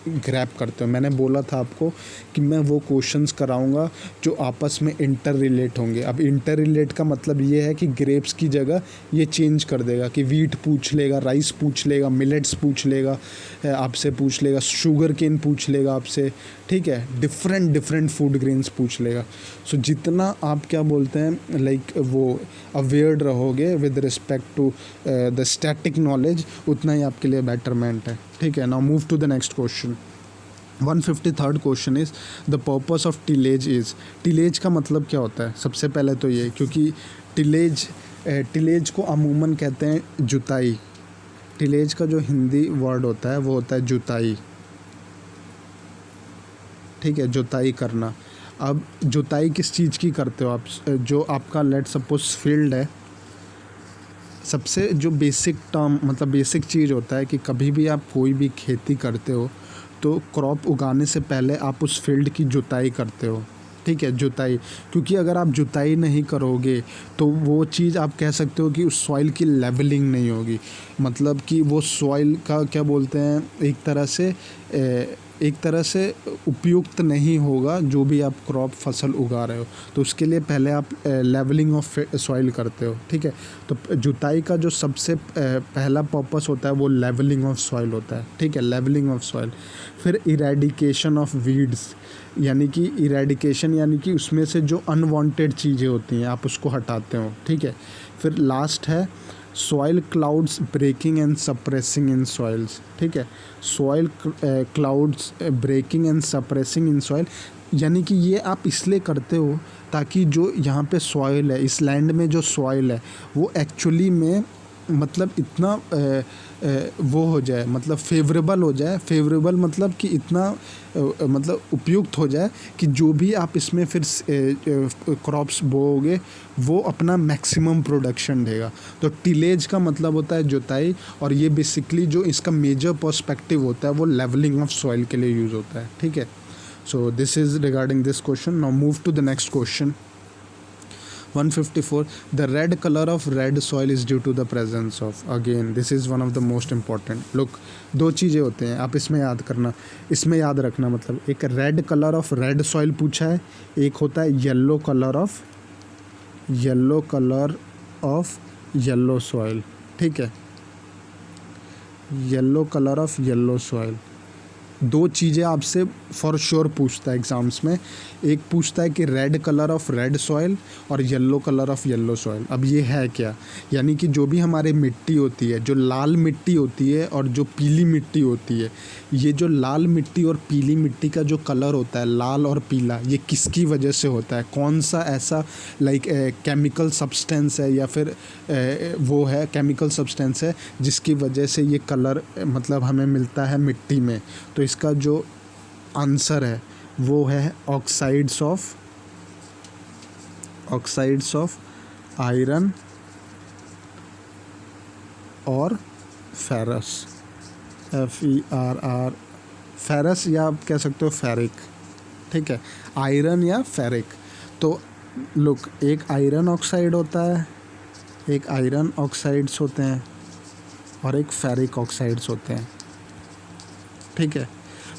ग्रैब करते हो। मैंने बोला था आपको कि मैं वो क्वेश्चंस कराऊंगा जो आपस में इंटर रिलेट होंगे। अब इंटर रिलेट का मतलब ये है कि ग्रेप्स की जगह ये चेंज कर देगा कि वीट पूछ लेगा, राइस पूछ लेगा, मिलेट्स पूछ लेगा, आपसे पूछ लेगा, शुगर केन पूछ लेगा आपसे, ठीक है, डिफरेंट डिफरेंट फूड ग्रेन्स पूछ लेगा। सो जितना आप क्या बोलते हैं लाइक वो अवेयर रहोगे with respect to the static knowledge, उतना ही आपके लिए बेटरमेंट है। ठीक है, now move to the next question. 153rd question is the purpose of tillage is. Tillage का मतलब क्या होता है? सबसे पहले तो ये, क्योंकि टिलेज को अमूमन कहते हैं जुताई। टिलेज का जो हिंदी वर्ड होता है वो होता है जुताई। ठीक है, जुताई करना। अब जुताई किस चीज़ की करते हो आप? जो आपका लेट सपोज फील्ड है, सबसे जो बेसिक टर्म मतलब बेसिक चीज़ होता है कि कभी भी आप कोई भी खेती करते हो तो क्रॉप उगाने से पहले आप उस फील्ड की जुताई करते हो। ठीक है, जुताई, क्योंकि अगर आप जुताई नहीं करोगे तो वो चीज़ आप कह सकते हो कि उस सॉइल की लेवलिंग नहीं होगी। मतलब कि वो सॉइल का क्या बोलते हैं, एक तरह से उपयुक्त नहीं होगा जो भी आप क्रॉप फसल उगा रहे हो। तो उसके लिए पहले आप लेवलिंग ऑफ सॉइल करते हो। ठीक है, तो जुताई का जो सबसे पहला पर्पस होता है वो लेवलिंग ऑफ सॉइल होता है। ठीक है, लेवलिंग ऑफ सॉइल। फिर इरेडिकेशन ऑफ वीड्स, यानी कि इरेडिकेशन यानी कि उसमें से जो अनवांटेड चीज़ें होती हैं आप उसको हटाते हो। ठीक है, फिर लास्ट है soil clouds breaking and suppressing in soils. ठीक है, soil clouds breaking and suppressing in soil, यानी कि ये आप इसलिए करते हो ताकि जो यहाँ पे सॉइल है, इस लैंड में जो सॉइल है वो एक्चुअली में मतलब इतना वो हो जाए, मतलब फेवरेबल हो जाए। फेवरेबल मतलब कि इतना मतलब उपयुक्त हो जाए कि जो भी आप इसमें फिर क्रॉप्स बोओगे वो अपना मैक्सिमम प्रोडक्शन देगा। तो टिलेज का मतलब होता है जुताई, और ये बेसिकली जो इसका मेजर पर्सपेक्टिव होता है वो लेवलिंग ऑफ सॉइल के लिए यूज़ होता है। ठीक है, so this is regarding this question. Now move to the next question. 154 the red color of red soil is due to the presence of, again this is one of the most important। look, दो चीज़ें होते हैं, आप इसमें याद करना, इसमें याद रखना। मतलब एक red colour of red soil पूछा है, एक होता है yellow colour of yellow soil. ठीक है, yellow colour of yellow soil. दो चीज़ें आपसे फॉर श्योर पूछता है एग्ज़ाम्स में। एक पूछता है कि red colour of red soil और yellow colour of yellow soil. अब ये है क्या? यानी कि जो भी हमारे मिट्टी होती है, जो लाल मिट्टी होती है और जो पीली मिट्टी होती है, ये जो लाल मिट्टी और पीली मिट्टी का जो कलर होता है लाल और पीला, ये किसकी वजह से होता है? कौन सा ऐसा लाइक केमिकल सब्सटेंस है या फिर वो है केमिकल सब्सटेंस है जिसकी वजह से ये कलर मतलब हमें मिलता है मिट्टी में? तो इसका जो आंसर है वो है ऑक्साइड्स ऑफ आयरन और फेरस, FERR, फेरस, या आप कह सकते हो फेरिक। ठीक है, आयरन या फेरिक। तो लुक, एक आयरन ऑक्साइड होता है, एक आयरन ऑक्साइड्स होते हैं और एक फेरिक ऑक्साइड्स होते हैं। ठीक है,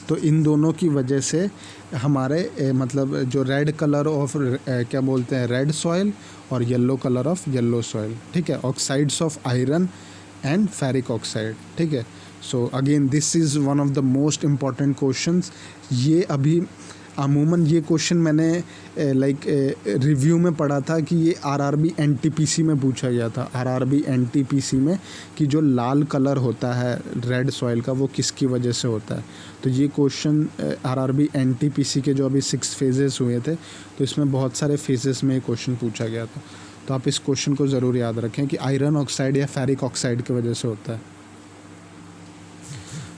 तो इन दोनों की वजह से हमारे मतलब जो रेड कलर ऑफ क्या बोलते हैं रेड सॉइल और yellow colour of yellow soil. ठीक है, oxides of iron and ferric oxide. ठीक है, so again this is one of the most important questions. ये अभी अमूमन ये क्वेश्चन मैंने लाइक रिव्यू में पढ़ा था कि ये RRB NTPC में पूछा गया था। RRB NTPC में कि जो लाल कलर होता है रेड सॉइल का वो किसकी वजह से होता है। तो ये क्वेश्चन RRB NTPC के जो अभी 6 फेजेस हुए थे तो इसमें बहुत सारे फेजेस में ये क्वेश्चन पूछा गया था। तो आप इस क्वेश्चन को ज़रूर याद रखें कि आयरन ऑक्साइड या फेरिक ऑक्साइड की वजह से होता है।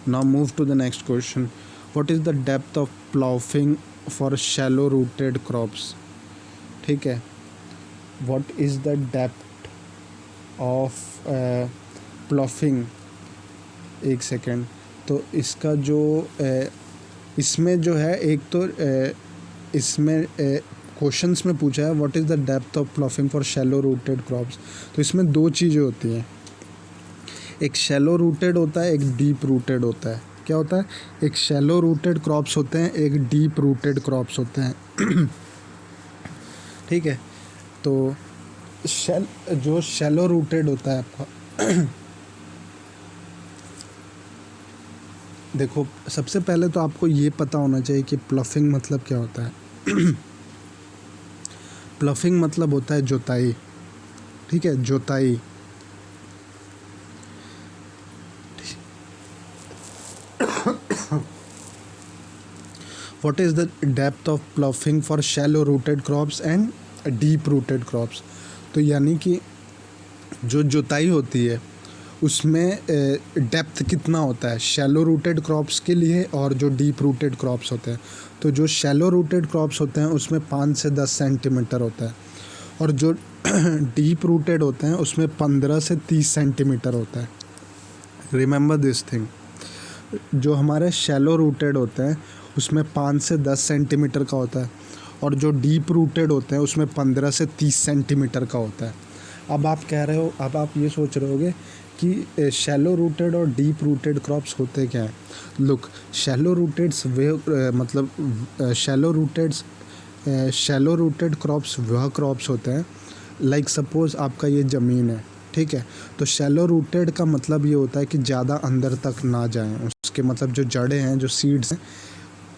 Now move to the next question. What is the depth of ploughing for shallow rooted crops? ठीक है, what is the depth of ploughing? एक सेकेंड, तो इसका जो इसमें जो है एक तो इसमें क्वेश्चंस में पूछा है what is the depth of ploughing for shallow rooted crops. तो इसमें दो चीज़ें होती हैं, एक शैलो रूटेड होता है, एक डीप रूटेड होता है। क्या होता है? एक शैलो रूटेड क्रॉप्स होते हैं, एक डीप रूटेड क्रॉप्स होते हैं। ठीक है, तो जो शैलो रूटेड होता है आपका देखो, सबसे पहले तो आपको ये पता होना चाहिए कि प्लफिंग मतलब क्या होता है। प्लफिंग मतलब होता है जोताई, ठीक है, जोताई। What is the depth of ploughing for shallow rooted crops and deep rooted crops? तो यानी कि जो जुताई होती है उसमें डेप्थ कितना होता है शैलो रूटेड क्रॉप्स के लिए और जो डीप रूटेड क्रॉप्स होते हैं। तो जो शैलो रूटेड क्रॉप्स होते हैं उसमें 5 से 10 सेंटीमीटर होता है, और जो डीप रूटेड होते हैं उसमें 15 से 30 सेंटीमीटर होता है। Remember this thing. जो हमारे शैलो रूटेड होते हैं उसमें 5 से 10 सेंटीमीटर का होता है, और जो डीप रूटेड होते हैं उसमें 15 से 30 सेंटीमीटर का होता है। अब आप कह रहे हो, अब आप ये सोच रहे होगे कि शैलो रूटेड और डीप रूटेड क्रॉप्स होते क्या हैं। लुक, शैलो रूटेड्स वे मतलब शैलो रूटेड क्रॉप्स वह क्रॉप्स होते हैं, लाइक सपोज़ आपका ये ज़मीन है, ठीक है, तो शैलो रूटेड का मतलब ये होता है कि ज़्यादा अंदर तक ना जाएं, उसके मतलब जो जड़ें हैं, जो सीड्स हैं,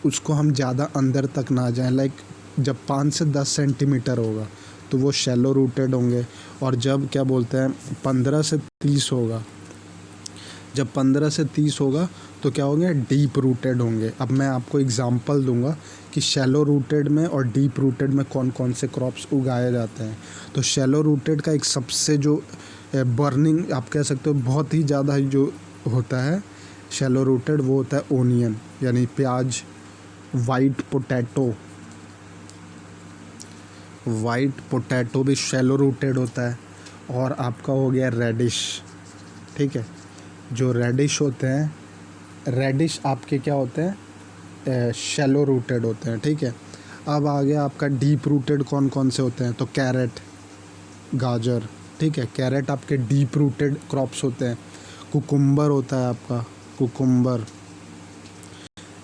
उसको हम ज़्यादा अंदर तक ना जाएं। लाइक जब 5 से 10 सेंटीमीटर होगा तो वो शैलो रूटेड होंगे, और जब क्या बोलते हैं 15 से 30 होगा, जब 15 से 30 होगा तो क्या होंगे, डीप रूटेड होंगे। अब मैं आपको एग्जांपल दूंगा कि शैलो रूटेड में और डीप रूटेड में कौन कौन से क्रॉप्स उगाए जाते हैं। तो शैलो रूटेड का एक सबसे जो बर्निंग आप कह सकते हो, बहुत ही ज़्यादा जो होता है शैलो रूटेड, वो होता है ओनियन यानी प्याज, वाइट पोटैटो भी शैलो रूटेड होता है, और आपका हो गया रेडिश, ठीक है। जो रेडिश होते हैं, रेडिश आपके क्या होते हैं, शैलो रूटेड होते हैं, ठीक है। अब आ गया आपका डीप रूटेड, कौन कौन से होते हैं, तो कैरेट, गाजर, ठीक है, कैरेट आपके डीप रूटेड क्रॉप्स होते हैं। कुकुम्बर होता है आपका, कुकुम्बर,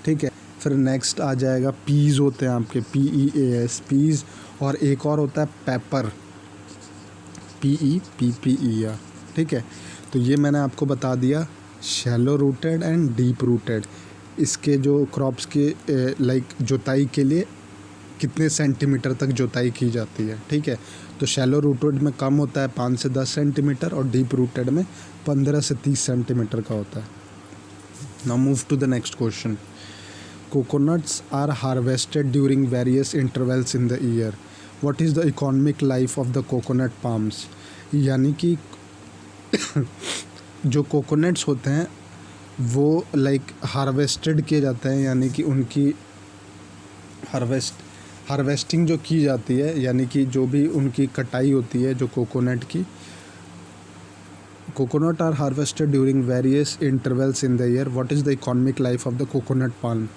ठीक है। फिर नेक्स्ट आ जाएगा पीज़ होते हैं आपके, PEAS, पीज़, और एक और होता है पेपर, PEPPER, ठीक है। तो ये मैंने आपको बता दिया shallow rooted and deep rooted, इसके जो क्रॉप्स के लाइक जोताई के लिए कितने सेंटीमीटर तक जोताई की जाती है, ठीक है। तो शैलो रूटेड में कम होता है 5 से 10 सेंटीमीटर, और डीप रूटेड में 15 से 30 सेंटीमीटर का होता है। Now move to the next question. Coconuts are harvested during various intervals in the year. What is the economic life of the coconut palms? यानी कि जो कोकोनट्स होते हैं वो लाइक हार्वेस्टेड किए जाते हैं, यानी कि उनकी हार्वेस्टिंग जो की जाती है, यानी कि जो भी उनकी कटाई होती है जो कोकोनट की। Coconut are harvested during various intervals in the year. What is the economic life of the coconut palm?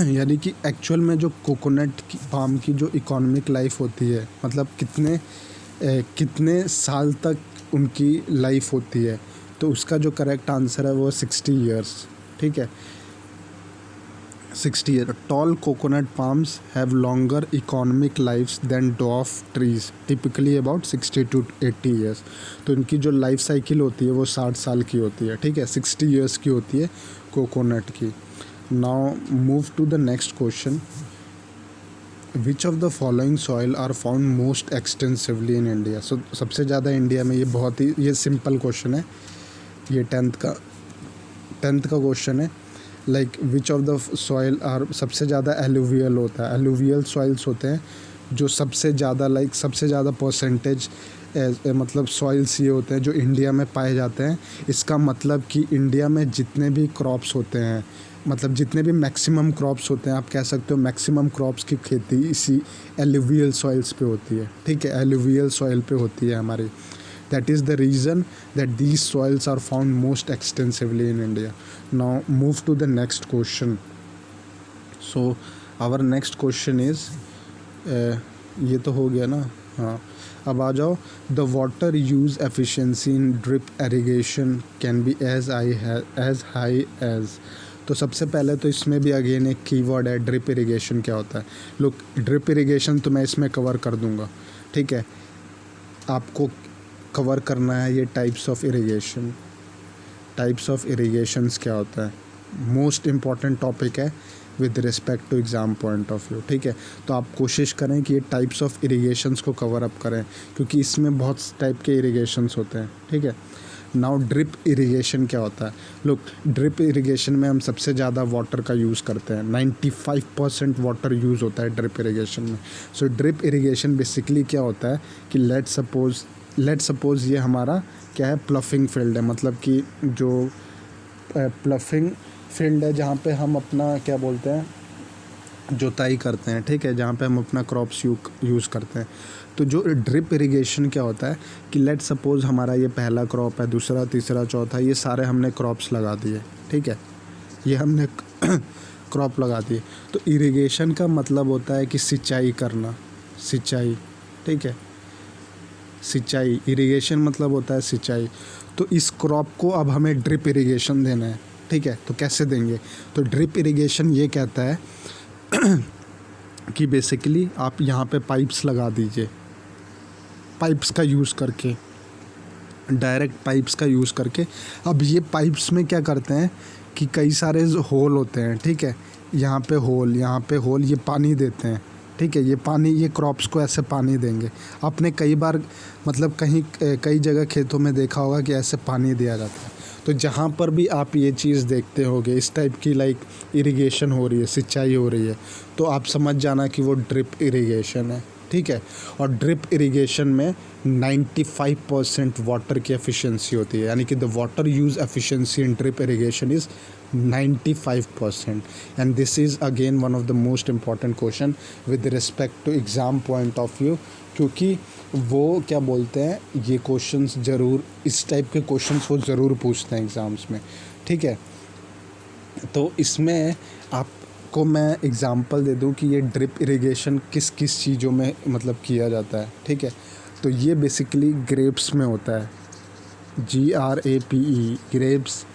यानी कि एक्चुअल में जो कोकोनट की पाम की जो इकोनॉमिक लाइफ होती है, मतलब कितने साल तक उनकी लाइफ होती है, तो उसका जो करेक्ट आंसर है वो 60 ईयर्स, ठीक है, 60 year. Tall coconut palms have longer economic lifes than dwarf trees, typically about 60 to 80 years. तो इनकी जो लाइफ साइकिल होती है वो 60 साल की होती है, ठीक है, 60 ईयर्स की होती है कोकोनट की। Now move to the next question. Which of the following soil are found most extensively in India? So सबसे ज़्यादा इंडिया में, ये बहुत ही ये सिंपल क्वेश्चन है, ये टेंथ का क्वेश्चन है। Like which of the soil are, सबसे ज़्यादा एलुवियल होता है, एलुवियल सॉइल्स होते हैं जो सबसे ज़्यादा सबसे ज़्यादा परसेंटेज मतलब सॉइल्स ये होते हैं जो इंडिया में पाए जाते हैं। इसका मतलब कि इंडिया में जितने भी क्रॉप्स होते हैं, मतलब जितने भी मैक्सिमम क्रॉप्स होते हैं, आप कह सकते हो मैक्सिमम क्रॉप्स की खेती इसी एलुवियल सॉइल्स पे होती है, ठीक है, एलुवियल सॉइल पे होती है हमारी। That is the reason that these soils are found most extensively in India. Now move to the next question. So our next question is ये तो हो गया ना, हाँ, अब आ जाओ। The water use efficiency in drip irrigation can be as high as। तो सबसे पहले तो इसमें भी अगेन एक कीवर्ड है, ड्रिप इरिगेशन क्या होता है। लुक, ड्रिप इरिगेशन तो मैं इसमें कवर कर दूंगा, ठीक है। आपको कवर करना है ये टाइप्स ऑफ इरिगेशंस क्या होता है। मोस्ट इम्पॉर्टेंट टॉपिक है with respect to exam point of view, ठीक है। तो आप कोशिश करें कि ये टाइप्स ऑफ इरिगेशंस को कवर अप करें, क्योंकि इसमें बहुत टाइप के इरिगेशंस होते हैं, ठीक है। नाउ ड्रिप इरिगेशन क्या होता है? लुक, ड्रिप इरिगेशन में हम सबसे ज़्यादा वाटर का यूज़ करते हैं, 95% वाटर यूज़ होता है ड्रिप इरिगेशन में। सो ड्रिप इरिगेशन बेसिकली क्या होता है कि लेट सपोज़ ये हमारा क्या है, प्लफिंग फील्ड है, मतलब कि जो प्लफिंग फील्ड है जहाँ पे हम अपना क्या बोलते हैं, जुताई करते हैं, ठीक है, जहाँ पे हम अपना क्रॉप्स यूज़ करते हैं। तो जो ड्रिप इरिगेशन क्या होता है कि लेट सपोज़ हमारा ये पहला क्रॉप है, दूसरा, तीसरा, चौथा, ये सारे हमने क्रॉप्स लगा दिए, ठीक है, ये हमने क्रॉप लगा दिए। तो इरिगेशन का मतलब होता है कि सिंचाई करना, सिंचाई, ठीक है, सिंचाई। इरिगेशन मतलब होता है सिंचाई। तो इस क्रॉप को अब हमें ड्रिप इरिगेशन देना है, ठीक है। तो कैसे देंगे? तो ड्रिप इरिगेशन ये कहता है कि बेसिकली आप यहाँ पे पाइप्स लगा दीजिए, पाइप्स का यूज़ करके, डायरेक्ट पाइप्स का यूज़ करके। अब ये पाइप्स में क्या करते हैं कि कई सारे होल होते हैं, ठीक है, यहाँ पे होल, यहाँ पे होल, ये पानी देते हैं, ठीक है, ये पानी, ये क्रॉप्स को ऐसे पानी देंगे। आपने कई बार मतलब कई जगह खेतों में देखा होगा कि ऐसे पानी दिया जाता है। तो जहाँ पर भी आप ये चीज़ देखते होगे, इस टाइप की लाइक इरिगेशन हो रही है, सिंचाई हो रही है, तो आप समझ जाना कि वो ड्रिप इरिगेशन है, ठीक है। और ड्रिप इरिगेशन में 95% वाटर की एफिशिएंसी होती है, यानी कि the water use efficiency in drip irrigation is 95%। And this is again one of the most important question with respect to exam point of view, क्योंकि वो क्या बोलते हैं, ये क्वेश्चंस ज़रूर, इस टाइप के क्वेश्चंस वो ज़रूर पूछते हैं एग्ज़ाम्स में, ठीक है। तो इसमें आपको मैं एग्ज़ाम्पल दे दूं कि ये ड्रिप इरिगेशन किस किस चीज़ों में मतलब किया जाता है, ठीक है। तो ये बेसिकली ग्रेप्स में होता है, GRAPE, ग्रेप्स,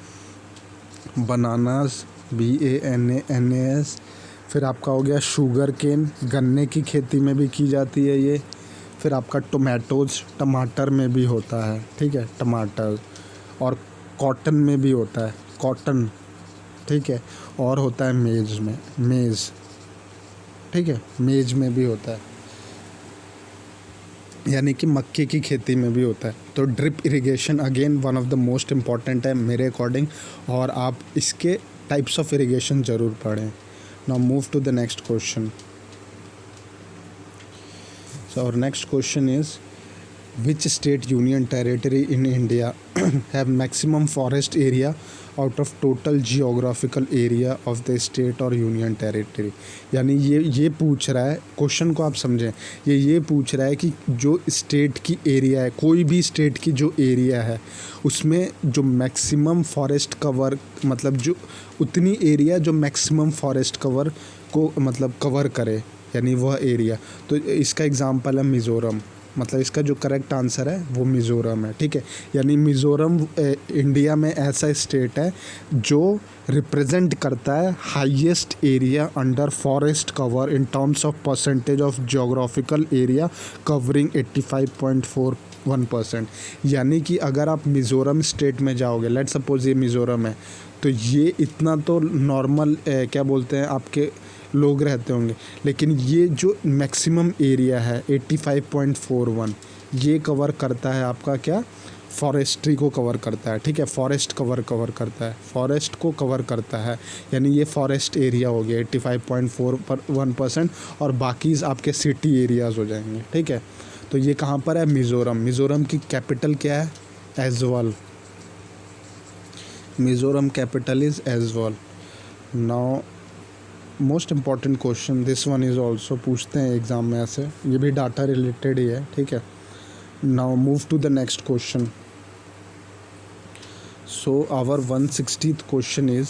बनानास, BANANAS, फिर आपका हो गया शुगर केन, गन्ने की खेती में भी की जाती है ये, फिर आपका टोमेटोज़, टमाटर में भी होता है, ठीक है, टमाटर, और कॉटन में भी होता है, कॉटन, ठीक है, और होता है मेज़, ठीक है, मेज़ में भी होता है, यानी कि मक्के की खेती में भी होता है। तो drip irrigation again one of the most important है मेरे अकॉर्डिंग, और आप इसके टाइप्स ऑफ इरिगेशन ज़रूर पढ़ें। Now move to the next question. So our next question is, which state union territory in India have maximum forest area out of total geographical area of the state or union territory? यानी ये पूछ रहा है, क्वेश्चन को आप समझें, ये पूछ रहा है कि जो स्टेट की एरिया है, कोई भी स्टेट की जो एरिया है, उसमें जो मैक्सिमम फॉरेस्ट कवर, मतलब जो उतनी एरिया जो मैक्सिमम फॉरेस्ट कवर को मतलब कवर करे, यानी वह एरिया। तो इसका एग्जांपल है मिज़ोरम, मतलब इसका जो करेक्ट आंसर है वो मिज़ोरम है, ठीक है। यानी मिज़ोरम इंडिया में ऐसा स्टेट है जो रिप्रेजेंट करता है highest area under forest cover in terms of percentage of geographical area covering 85.41%। यानी कि अगर आप मिज़ोरम स्टेट में जाओगे, लेट सपोज ये मिज़ोरम है, तो ये इतना तो नॉर्मल क्या बोलते हैं आपके लोग रहते होंगे, लेकिन ये जो मैक्सिमम एरिया है 85.41, ये कवर करता है आपका क्या, फॉरेस्ट्री को कवर करता है, ठीक है, फॉरेस्ट कवर करता है, फॉरेस्ट को कवर करता है, यानी ये फॉरेस्ट एरिया हो गया 85.41%, और बाकी आपके सिटी एरियाज़ हो जाएंगे, ठीक है। तो ये कहाँ पर है, मिज़ोरम। मिज़ोरम की कैपिटल क्या है, Aizawl. Mizoram capital is Aizawl. Now most important question, this one is also पूछते हैं एग्ज़ाम में ऐसे, ये भी डाटा रिलेटेड ही है, ठीक है। Now move to the next question. So our 160th question is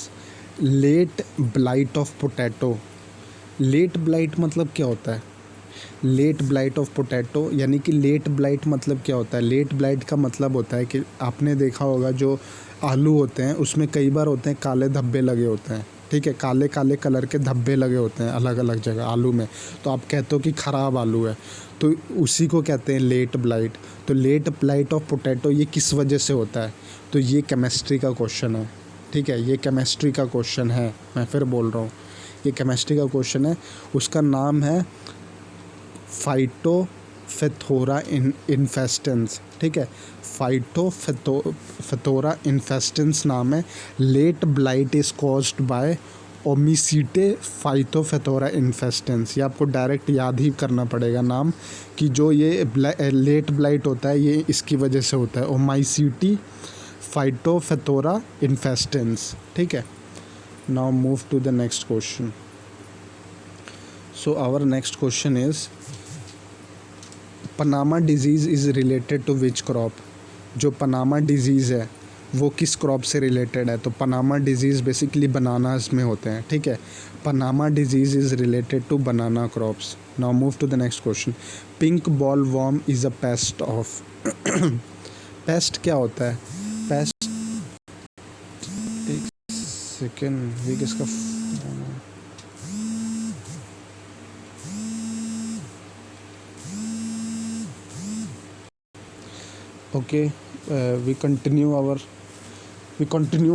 late blight of potato. Late blight मतलब क्या होता है, लेट ब्लाइट ऑफ पोटैटो, यानी कि लेट ब्लाइट मतलब क्या होता है। लेट ब्लाइट का मतलब होता है कि आपने देखा होगा जो आलू होते हैं उसमें कई बार होते हैं काले धब्बे लगे होते हैं, ठीक है, काले काले कलर के धब्बे लगे होते हैं अलग अलग जगह आलू में, तो आप कहते हो कि ख़राब आलू है, तो उसी को कहते हैं लेट ब्लाइट। तो लेट ब्लाइट ऑफ पोटैटो ये किस वजह से होता है, तो ये केमिस्ट्री का क्वेश्चन है, ठीक है, ये केमिस्ट्री का क्वेश्चन है, मैं फिर बोल रहा हूँ, ये केमिस्ट्री का क्वेश्चन है। उसका नाम है फाइटोफेथोरा इन्फेस्टेंस, ठीक है, फाइटोफेथोरा इन्फेस्टेंस नाम है। Late blight is caused by oomycete phytophthora infestans. ये आपको डायरेक्ट याद ही करना पड़ेगा नाम, कि जो ये लेट ब्लाइट होता है ये इसकी वजह से होता है, ओमाइसीटी फाइटोफेथोरा इन्फेस्टेंस, ठीक है। Now move to the next question. So our next question is Panama disease is related to which crop. जो पनामा डिजीज़ है वो किस क्रॉप से रिलेटेड है? तो पनामा डिजीज़ बेसिकली बनानास में होते हैं, ठीक है। Panama disease is related to banana crops. Now move to the next question. Pink ball worm is a pest of. Pest क्या होता है? पेस्ट, एक सेकेंड, ये किसका okay, we continue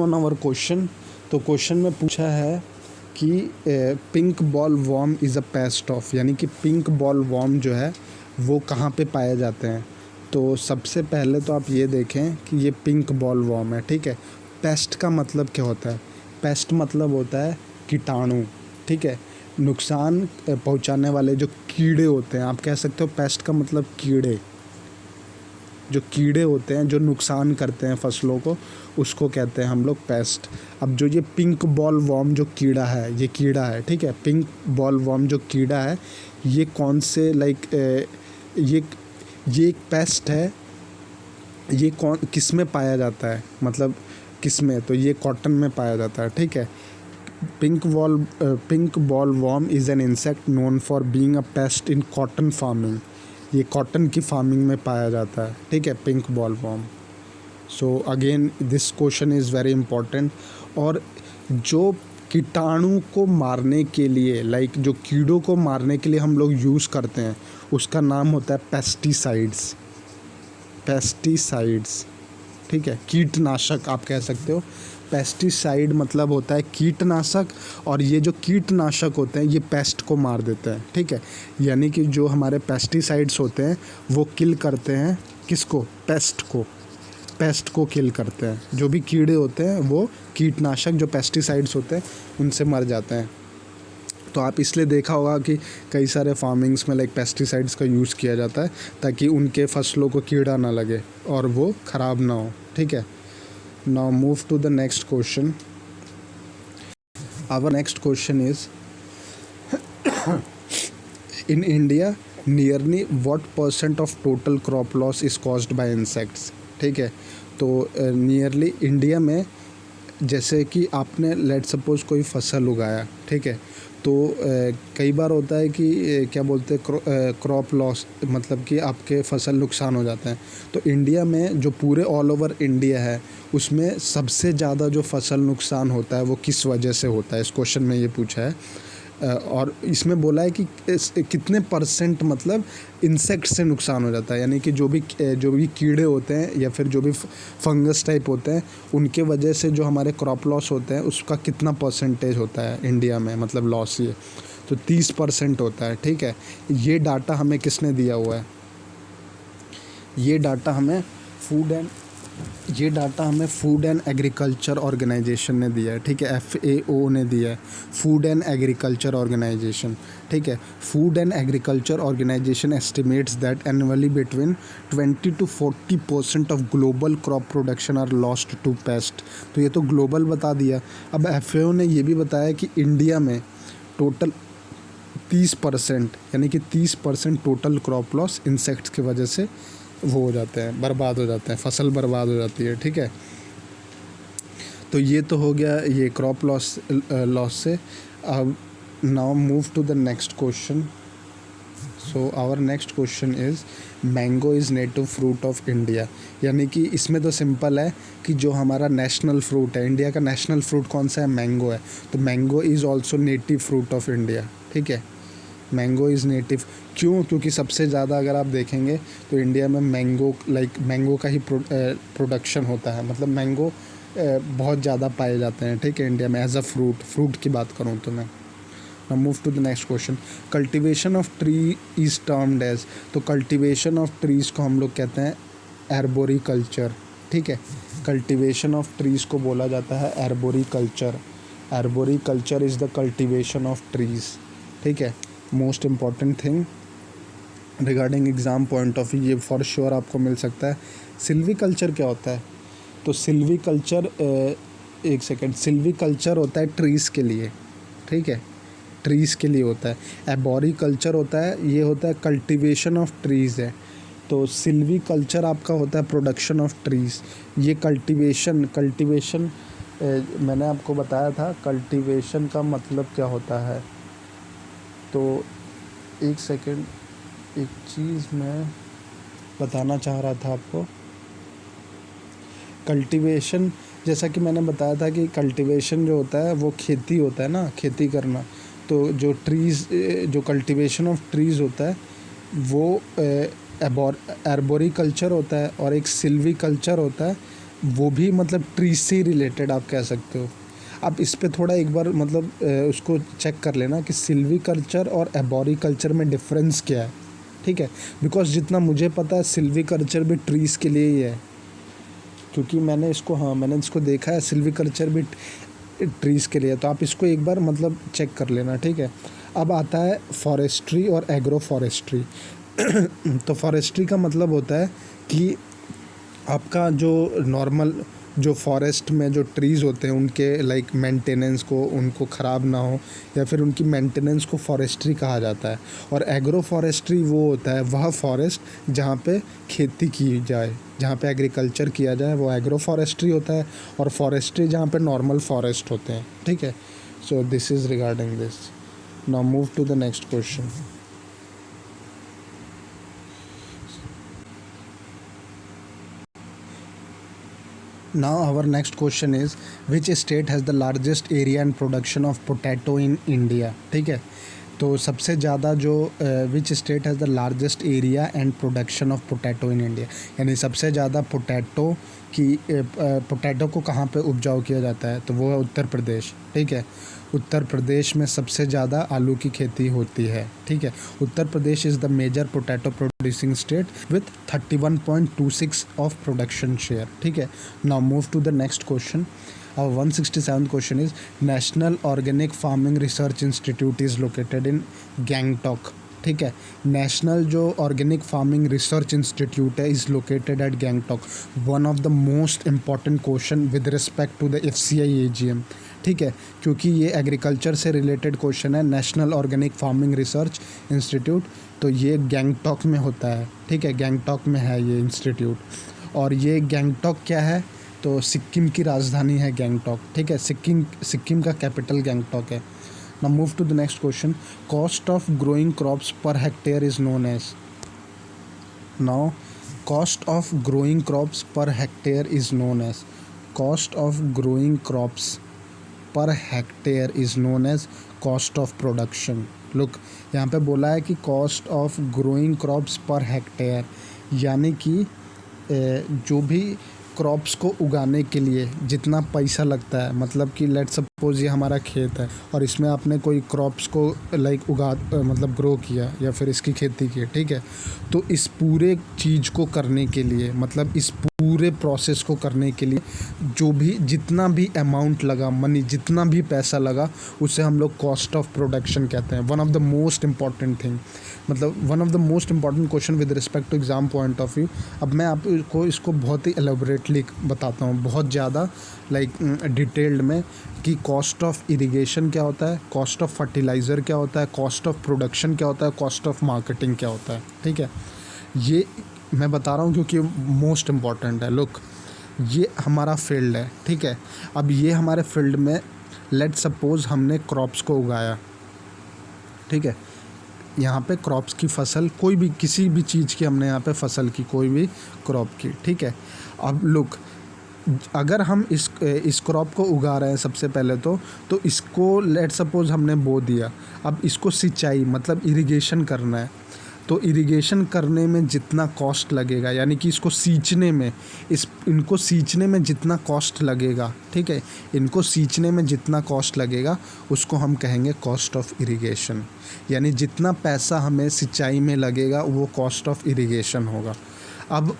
on our question. तो क्वेश्चन में पूछा है कि pink ball worm is a pest of, यानी कि पिंक बॉल वॉर्म जो है वो कहाँ पे पाए जाते हैं। तो सबसे पहले तो आप ये देखें कि ये पिंक बॉल वॉर्म है, ठीक है। पेस्ट का मतलब क्या होता है? पेस्ट मतलब होता है कीटाणु, ठीक है, नुकसान पहुँचाने वाले जो कीड़े होते हैं। आप कह सकते हो पेस्ट का मतलब कीड़े, जो कीड़े होते हैं जो नुकसान करते हैं फसलों को, उसको कहते हैं हम लोग पेस्ट। अब जो ये पिंक बॉल वॉर्म जो कीड़ा है, ये कीड़ा है, ठीक है, पिंक बॉल वॉर्म जो कीड़ा है, ये कौन से ये एक पेस्ट है। ये किस में पाया जाता है, मतलब किस में? तो ये कॉटन में पाया जाता है, ठीक है। Pink ball worm is an insect known for being a paste in cotton farming. ये कॉटन की फार्मिंग में पाया जाता है, ठीक है, pink ball warm. So again this question is very important. और जो कीटाणु को मारने के लिए, जो कीड़ों को मारने के लिए हम लोग यूज़ करते हैं, उसका नाम होता है पेस्टिसाइड्स। पेस्टिसाइड्स, ठीक है, कीटनाशक आप कह सकते हो। पेस्टिसाइड मतलब होता है कीटनाशक, और ये जो कीटनाशक होते हैं ये पेस्ट को मार देते हैं, ठीक है। यानी कि जो हमारे पेस्टिसाइड्स होते हैं वो किल करते हैं किसको? पेस्ट को किल करते हैं। जो भी कीड़े होते हैं वो कीटनाशक जो पेस्टिसाइड्स होते हैं उनसे मर जाते हैं। तो आप इसलिए देखा होगा कि कई सारे फार्मिंग्स में पेस्टिसाइड्स का यूज़ किया जाता है ताकि उनके फसलों को कीड़ा ना लगे और वो ख़राब ना हो, ठीक है। Now move to the next question. Our next question is in India nearly what % of total crop loss is caused by insects? ठीक है, तो नियरली इंडिया में, जैसे कि आपने लेट सपोज कोई फसल उगाया, ठीक है, तो कई बार होता है कि क्या बोलते हैं क्रॉप लॉस, मतलब कि आपके फसल नुकसान हो जाते हैं। तो इंडिया में जो पूरे ऑल ओवर इंडिया है उसमें सबसे ज़्यादा जो फसल नुकसान होता है वो किस वजह से होता है? इस क्वेश्चन में ये पूछा है। और इसमें बोला है कि कितने % मतलब इंसेक्ट से नुकसान हो जाता है, यानी कि जो भी कीड़े होते हैं या फिर जो भी फंगस टाइप होते हैं उनके वजह से जो हमारे क्रॉप लॉस होते हैं उसका कितना % होता है इंडिया में, मतलब लॉस। ये तो 30% होता है, ठीक है। ये डाटा हमें किसने दिया हुआ है? ये डाटा हमें फूड एंड एग्रीकल्चर ऑर्गेनाइजेशन ने दिया है, ठीक है, FAO ने दिया है, फूड एंड एग्रीकल्चर ऑर्गेनाइजेशन, ठीक है। Food and agriculture organisation estimates that annually between 20 to 40% of global crop production are lost to pest. तो ये तो ग्लोबल बता दिया। अब FAO ने ये भी बताया कि इंडिया में टोटल 30%, यानी कि 30% टोटल क्रॉप लॉस इंसेक्ट्स की वजह से वो हो जाते हैं, बर्बाद हो जाते हैं, फसल बर्बाद हो जाती है, ठीक है। तो ये तो हो गया ये क्रॉप लॉस से। अब now move to the next question. So our next question is mango is native fruit of India. यानी कि इसमें तो सिंपल है कि जो हमारा नेशनल फ्रूट है, इंडिया का नेशनल फ्रूट कौन सा है? मैंगो है। तो mango is also native fruit of India, ठीक है। मैंगो इज़ नेटिव क्यों? क्योंकि सबसे ज़्यादा अगर आप देखेंगे तो इंडिया में मैंगो का ही प्रोडक्शन होता है, मतलब मैंगो बहुत ज़्यादा पाए जाते हैं, ठीक है, इंडिया में एज अ फ्रूट की बात करूँ तो मैं। Now move to the next question. Cultivation of tree is termed as, तो कल्टीवेशन ऑफ ट्रीज़ को हम लोग कहते हैं एर्बोरिकल्चर, ठीक है। कल्टीवेशन ऑफ ट्रीज़ को बोला जाता है arboriculture. Arboriculture is the cultivation of trees, ठीक है। Most important thing regarding exam point of view, ये फॉर श्योर आपको मिल सकता है। सिल्वीकल्चर क्या होता है? तो सिल्वीकल्चर, एक सेकेंड, सिल्वीकल्चर होता है ट्रीज़ के लिए, ठीक है, ट्रीज़ के लिए होता है। एर्बोरिकल्चर होता है, ये होता है कल्टीवेशन ऑफ ट्रीज़ है। तो सिल्वीकल्चर आपका होता है प्रोडक्शन ऑफ ट्रीज़। ये कल्टीवेशन मैंने आपको बताया था कल्टीवेशन का मतलब क्या होता है। तो एक सेकेंड, एक चीज़ मैं बताना चाह रहा था आपको। कल्टीवेशन, जैसा कि मैंने बताया था कि कल्टीवेशन जो होता है वो खेती होता है ना, खेती करना। तो जो ट्रीज़, जो कल्टीवेशन ऑफ ट्रीज़ होता है वो एर्बोरिकल्चर होता है, और एक सिल्वीकल्चर होता है, वो भी मतलब ट्रीज से ही रिलेटेड आप कह सकते हो। आप इस पे थोड़ा एक बार मतलब उसको चेक कर लेना कि सिल्वीकल्चर और एर्बोरिकल्चर में डिफरेंस क्या है, ठीक है। बिकॉज जितना मुझे पता है सिल्वीकल्चर भी ट्रीज़ के लिए ही है, क्योंकि मैंने इसको देखा है, सिल्वीकल्चर भी ट्रीज़ के लिए। तो आप इसको एक बार मतलब चेक कर लेना, ठीक है। अब आता है फॉरेस्ट्री और एग्रो फॉरेस्ट्री। तो फॉरेस्ट्री का मतलब होता है कि आपका जो नॉर्मल जो फॉरेस्ट में जो ट्रीज़ होते हैं उनके लाइक मेंटेनेंस को, उनको ख़राब ना हो, या फिर उनकी मेंटेनेंस को फॉरेस्ट्री कहा जाता है। और एग्रो फॉरेस्ट्री वो होता है वह फॉरेस्ट जहाँ पे खेती की जाए, जहाँ पे एग्रीकल्चर किया जाए, वो एग्रो फॉरेस्ट्री होता है। और फॉरेस्ट्री जहाँ पे नॉर्मल फॉरेस्ट होते हैं, ठीक है। So this is regarding this. Now move to the next question. Now our next question is which state has the largest area and production of potato in India, ठीक है। तो सबसे ज़्यादा जो विच state has the largest area and production of potato in India, यानी सबसे ज़्यादा पोटैटो को कहाँ पे उपजाऊ किया जाता है, तो वो है उत्तर प्रदेश, ठीक है। उत्तर प्रदेश में सबसे ज़्यादा आलू की खेती होती है, ठीक है। Uttar Pradesh is the major potato producing state with 31.26 of production share, ठीक है। Now move to the next question. Our 167th question is National Organic Farming Research Institute is located in Gangtok, ठीक है। नेशनल जो ऑर्गेनिक फार्मिंग रिसर्च इंस्टीट्यूट है is located at Gangtok. One of the most important question with respect to the FCI AGM, ठीक है, क्योंकि ये एग्रीकल्चर से रिलेटेड क्वेश्चन है। National organic farming research institute, तो ये गैंगटॉक में होता है, ठीक है, गैंगटॉक में है ये इंस्टीट्यूट। और ये गैंगटॉक क्या है, तो सिक्किम की राजधानी है गैंगटॉक, ठीक है। सिक्किम का कैपिटल गैंगटॉक है। Now move to the next question. Cost of growing crops per hectare is known as. Now cost of growing crops per hectare is known as, cost of growing crops per hectare is known as cost of production. Look, यहाँ पे बोला है कि cost of growing crops per hectare, यानी कि जो भी क्रॉप्स को उगाने के लिए जितना पैसा लगता है, मतलब कि लेट सपोज ये हमारा खेत है और इसमें आपने कोई क्रॉप्स को लाइक मतलब ग्रो किया या फिर इसकी खेती की, ठीक है। तो इस पूरे चीज़ को करने के लिए, मतलब इस पूरे प्रोसेस को करने के लिए जो भी जितना भी अमाउंट लगा, मनी जितना भी पैसा लगा, उसे हम लोग कॉस्ट ऑफ प्रोडक्शन कहते हैं। One of the most important thing, मतलब one of the most important question with respect to exam point of view. अब मैं आपको इसको बहुत ही एलेबोरेटली बताता हूँ, बहुत ज़्यादा लाइक डिटेल्ड में, कि कॉस्ट ऑफ इरिगेशन क्या होता है, कॉस्ट ऑफ फर्टिलाइज़र क्या होता है, कॉस्ट ऑफ प्रोडक्शन क्या होता है, कॉस्ट ऑफ मार्केटिंग क्या होता है, ठीक है। ये मैं बता रहा हूँ क्योंकि मोस्ट इम्पॉर्टेंट है। लुक, ये हमारा फील्ड है, ठीक है। अब ये हमारे फील्ड में लेट सपोज हमने क्रॉप्स को उगाया, ठीक है। यहाँ पे क्रॉप्स की फसल, कोई भी किसी भी चीज़ की हमने यहाँ पे फसल की, कोई भी क्रॉप की, ठीक है। अब लुक, अगर हम इस क्रॉप को उगा रहे हैं सबसे पहले तो इसको लेट सपोज हमने बो दिया। अब इसको सिंचाई मतलब इरिगेशन करना है, तो इरिगेशन करने में जितना कॉस्ट लगेगा, यानी कि इसको सींचने में, इनको सींचने में जितना कॉस्ट लगेगा, ठीक है, इनको सींचने में जितना कॉस्ट लगेगा उसको हम कहेंगे कॉस्ट ऑफ इरिगेशन। यानी जितना पैसा हमें सिंचाई में लगेगा वो कॉस्ट ऑफ इरिगेशन होगा। अब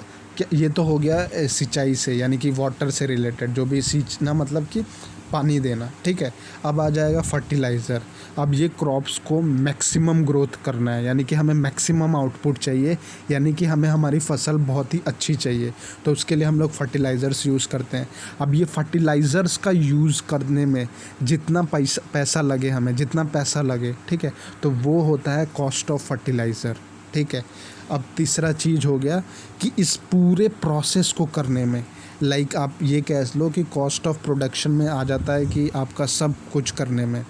ये तो हो गया सिंचाई से, यानी कि वाटर से रिलेटेड, जो भी सींचना मतलब कि पानी देना, ठीक है। अब आ जाएगा फर्टिलाइज़र। अब ये क्रॉप्स को मैक्सिमम ग्रोथ करना है, यानी कि हमें मैक्सिमम आउटपुट चाहिए, यानी कि हमें हमारी फसल बहुत ही अच्छी चाहिए, तो उसके लिए हम लोग फर्टिलाइज़र्स यूज़ करते हैं। अब ये फर्टिलाइज़र्स का यूज़ करने में जितना पैसा लगे, हमें जितना पैसा लगे, ठीक है, तो वो होता है कॉस्ट ऑफ फर्टिलाइज़र, ठीक है। अब तीसरा चीज़ हो गया कि इस पूरे प्रोसेस को करने में, लाइक आप ये कह लो कि कॉस्ट ऑफ प्रोडक्शन में आ जाता है कि आपका सब कुछ करने में,